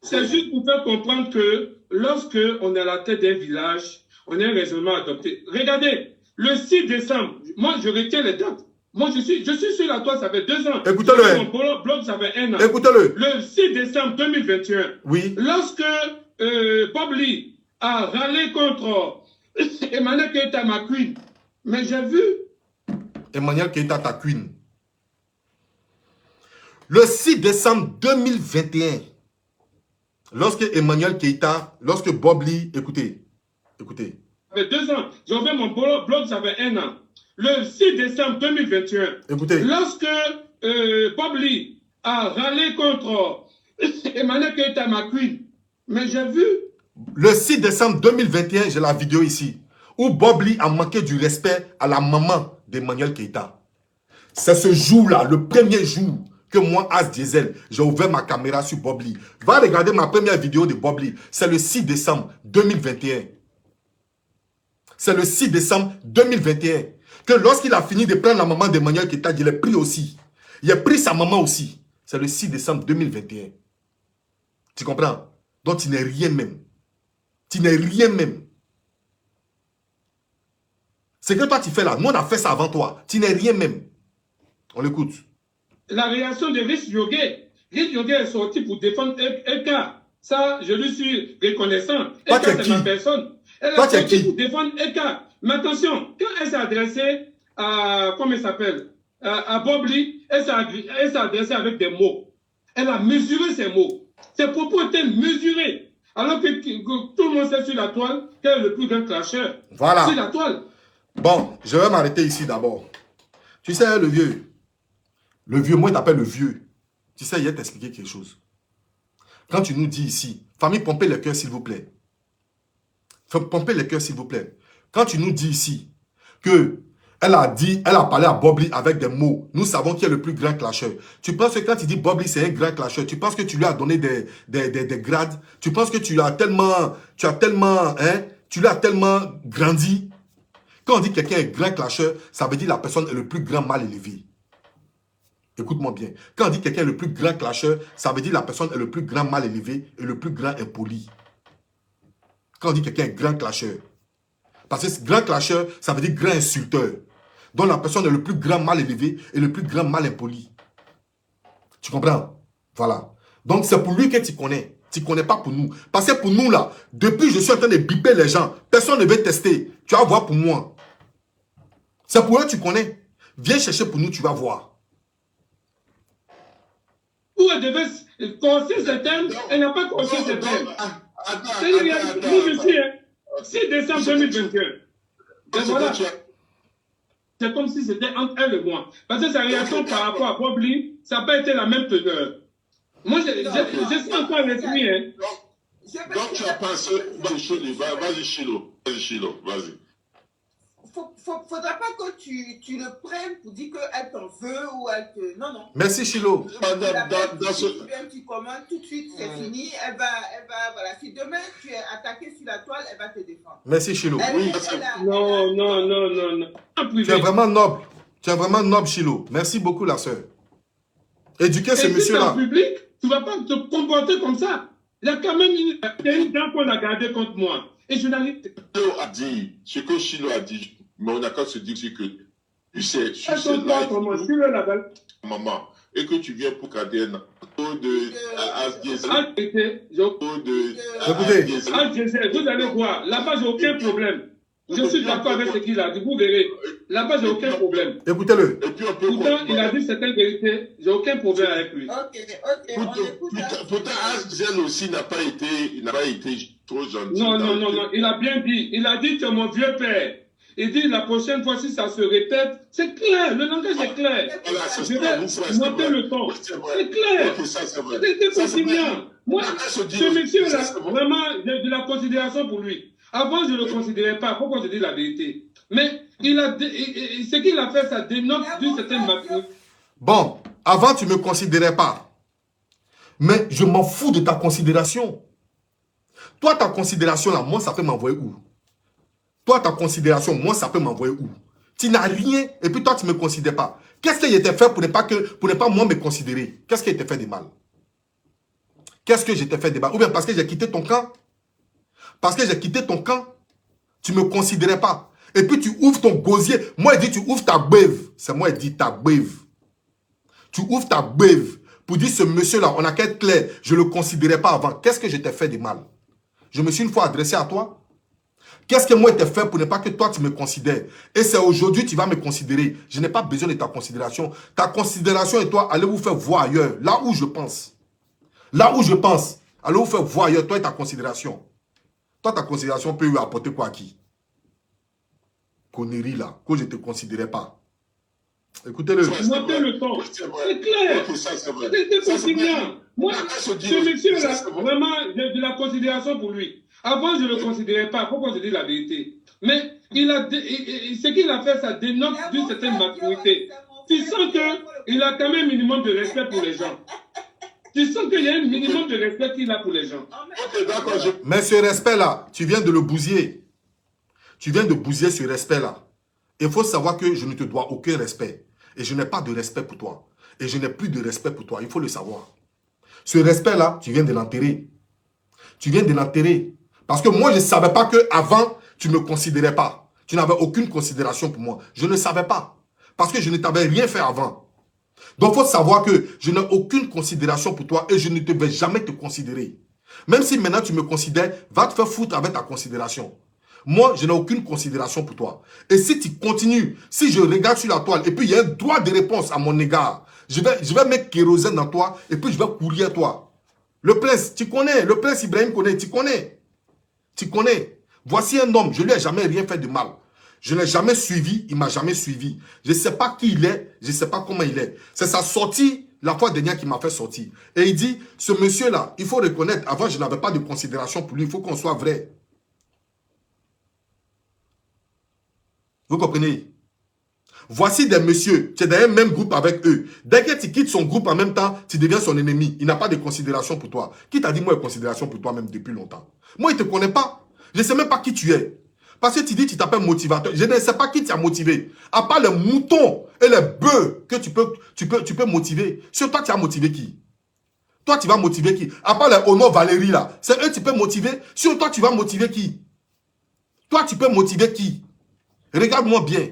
C'est juste pour faire comprendre que lorsque on est à la tête d'un village, on a un raisonnement adopté. Regardez, le 6 décembre, moi je retiens les dates. Moi je suis sur la toile, ça fait 2 ans. Écoutez-le. Mon blog, ça fait 1 an. Écoutez-le. Le 6 décembre 2021. Oui. Lorsque Bob Lee a râlé contre Emmanuel Keïta, ma queen, mais j'ai vu. Emmanuel Keïta, ta queen. Le 6 décembre 2021, lorsque Emmanuel Keïta, lorsque Bob Lee, écoutez. Ça fait 2 ans. J'ai ouvert mon blog, ça fait 1 an. Le 6 décembre 2021, écoutez. Lorsque Bob Lee a râlé contre Emmanuel Keïta, ma queen, mais j'ai vu. Le 6 décembre 2021, j'ai la vidéo ici, où Bob Lee a manqué du respect à la maman d'Emmanuel Keïta. C'est ce jour-là, le premier jour, que moi, As Diesel, j'ai ouvert ma caméra sur Bob Lee. Va regarder ma première vidéo de Bob Lee. C'est le 6 décembre 2021. C'est le 6 décembre 2021. Que lorsqu'il a fini de prendre la maman d'Emmanuel Keïta, il l'a pris aussi. Il a pris sa maman aussi. C'est le 6 décembre 2021. Tu comprends? Donc tu n'es rien même. Tu n'es rien même. C'est que toi tu fais là. Nous on a fait ça avant toi. Tu n'es rien même. On l'écoute. La réaction de Rich Yogué. Rich Yogué est sorti pour défendre Eka. Ça, je lui suis reconnaissant. Eka, c'est ma personne. Elle est sortie pour défendre Eka. Mais attention, quand elle s'est adressée à, comment elle s'appelle, à Bob Lee, elle s'est adressée avec des mots. Elle a mesuré ses mots. Ses propos étaient mesurés. Alors que tout le monde sait sur la toile qu'elle est le plus grand clasheur. Voilà. Sur la toile. Bon, je vais m'arrêter ici d'abord. Tu sais, le vieux, moi je t'appelle le vieux. Tu sais, il va t'expliquer quelque chose. Quand tu nous dis ici, famille, pompez le cœur s'il vous plaît. Pompez le cœur s'il vous plaît. Quand tu nous dis ici que elle a parlé à Bob Lee avec des mots, nous savons qui est le plus grand clasheur. Tu penses que quand tu dis Bob Lee c'est un grand clasheur, tu penses que tu lui as donné des grades, tu penses que tu lui as tellement grandi. Quand on dit quelqu'un est grand clasheur, ça veut dire la personne est le plus grand mal élevé. Écoute-moi bien. Quand on dit quelqu'un est le plus grand clasheur, ça veut dire la personne est le plus grand mal élevé et le plus grand impoli. Quand on dit quelqu'un est grand clasheur. Parce que grand clasheur, ça veut dire grand insulteur. Donc la personne est le plus grand mal élevé et le plus grand mal impoli. Tu comprends? Voilà. Donc c'est pour lui que tu connais. Tu ne connais pas pour nous. Parce que pour nous là, depuis je suis en train de biper les gens, personne ne veut tester. Tu vas voir pour moi. C'est pour eux que tu connais. Viens chercher pour nous, tu vas voir. Où elle devait construire ce thème, elle n'a pas construit ce thème. Nous, je suis 6 décembre 2021. Et voilà. C'est comme si c'était entre elle et moi. Parce que sa réaction par rapport à Bob Lee, ça n'a pas été la même teneur. Moi, je suis encore à l'esprit. Hein. Donc, tu as pensé... Vas-y, Chilo. Vas-y. Faudra pas que tu le prennes pour dire qu'elle t'en veut ou elle te... Non, non. Merci, Chilo. Tu commandes tout de suite, c'est fini. Elle va, voilà. Si demain tu es attaqué sur la toile, elle va te défendre. Merci, Chilo. Non. Tu es vraiment noble. Tu es vraiment noble, Chilo. Merci beaucoup, la sœur. Éduquer ce monsieur-là. En public, tu ne vas pas te comporter comme ça. Il y a quand même une dent qu'on a gardée contre moi. Et je n'arrive pas. Ce que Chilo a dit, mais on n'a qu'à se dire que Tu sais, sur ce live, maman, et que tu viens pour Kadena, de As-Diesel, Écoutez, vous allez voir, là-bas, j'ai aucun problème. Je suis d'accord avec ce qu'il a dit, vous verrez. Là-bas, j'ai aucun problème. Écoutez-le. Pourtant, il a dit certaines vérités, j'ai aucun problème avec lui. Pourtant, As-Diesel aussi n'a pas été trop gentil. Non, il a bien dit. Il a dit que mon vieux père. Il dit la prochaine fois, si ça se répète, c'est clair, le langage est clair. Je vais monter le ton. C'est clair. C'est conciliant. Moi, ce monsieur-là, vraiment, j'ai de la considération pour lui. Avant, je ne le considérais pas. Pourquoi je dis la vérité? Mais ce qu'il a fait, ça dénote d'une certaine maturité. Bon, avant, tu ne me considérais pas. Mais je m'en fous de ta considération. Toi, ta considération, là, moi, ça peut m'envoyer où? Toi, ta considération, moi, ça peut m'envoyer où? Tu n'as rien, et puis toi, tu ne me considères pas. Qu'est-ce qui était fait pour ne pas moi me considérer? Qu'est-ce qui était fait de mal? Qu'est-ce que j'étais fait de mal? Ou bien parce que j'ai quitté ton camp? Parce que j'ai quitté ton camp, tu ne me considérais pas. Et puis tu ouvres ton gosier. Moi, il dit, tu ouvres ta beuve. C'est moi, il dit, ta beuve. Tu ouvres ta beuve pour dire, ce monsieur-là, on a qu'à être clair, je ne le considérais pas avant. Qu'est-ce que j'étais fait de mal? Je me suis une fois adressé à toi. Qu'est-ce que moi j'étais fait pour ne pas que toi tu me considères? Et c'est aujourd'hui que tu vas me considérer. Je n'ai pas besoin de ta considération. Ta considération et toi, allez vous faire voir ailleurs. Là où je pense. Là où je pense. Allez vous faire voir ailleurs, toi et ta considération. Toi, ta considération peut lui apporter quoi à qui? Connerie là, que je ne te considérais pas. Écoutez-le. Montez le ton. C'est clair. C'est conciliant. Moi, ce monsieur-là, vraiment, j'ai de la considération pour lui. Avant, je ne le considérais pas. Pourquoi je dis la vérité? Mais ce qu'il a fait, ça dénote d'une certaine maturité. Tu sens qu'il a quand même un minimum de respect pour les gens. Tu sens qu'il y a un minimum de respect qu'il a pour les gens. Mais ce respect-là, tu viens de le bousiller. Tu viens de bousiller ce respect-là. Il faut savoir que je ne te dois aucun respect. Et je n'ai pas de respect pour toi. Et je n'ai plus de respect pour toi. Il faut le savoir. Ce respect-là, tu viens de l'enterrer. Tu viens de l'enterrer. Parce que moi, je ne savais pas qu'avant, tu ne me considérais pas. Tu n'avais aucune considération pour moi. Je ne savais pas. Parce que je ne t'avais rien fait avant. Donc, il faut savoir que je n'ai aucune considération pour toi et je ne te vais jamais te considérer. Même si maintenant tu me considères, va te faire foutre avec ta considération. Moi, je n'ai aucune considération pour toi. Et si tu continues, si je regarde sur la toile et puis il y a un droit de réponse à mon égard, je vais mettre kérosène dans toi et puis je vais courir à toi. Le prince, tu connais. Le prince Ibrahim connaît, tu connais. Tu connais. Voici un homme, je ne lui ai jamais rien fait de mal. Je ne l'ai jamais suivi, il ne m'a jamais suivi. Je ne sais pas qui il est, je ne sais pas comment il est. C'est sa sortie, la fois dernière, qui m'a fait sortir. Et il dit, ce monsieur-là, il faut reconnaître, avant je n'avais pas de considération pour lui, il faut qu'on soit vrai. Vous comprenez? Voici des messieurs, tu es dans un même groupe avec eux. Dès que tu quittes son groupe en même temps, tu deviens son ennemi. Il n'a pas de considération pour toi. Qui t'a dit, moi, considération pour toi même depuis longtemps? Moi, il ne te connaît pas. Je ne sais même pas qui tu es. Parce que tu dis que tu t'appelles motivateur. Je ne sais pas qui t'a motivé. À part les moutons et les bœufs que tu peux motiver. Sur toi, tu as motivé qui? Toi, tu vas motiver qui? À part les Ono Valérie là. C'est eux que tu peux motiver. Sur toi, tu vas motiver qui? Toi, tu peux motiver qui? Regarde-moi bien.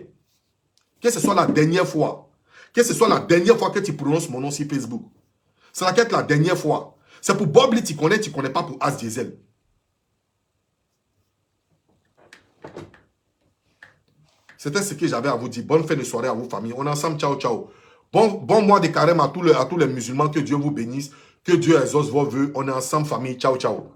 Que ce soit la dernière fois. Que ce soit la dernière fois que tu prononces mon nom sur Facebook. C'est laquelle la dernière fois. C'est pour Bob Lee, tu connais pas pour As-Diesel. C'était ce que j'avais à vous dire. Bonne fin de soirée à vous, famille. On est ensemble. Ciao, ciao. Bon mois de carême à tous les musulmans. Que Dieu vous bénisse. Que Dieu exauce vos vœux. On est ensemble, famille. Ciao, ciao.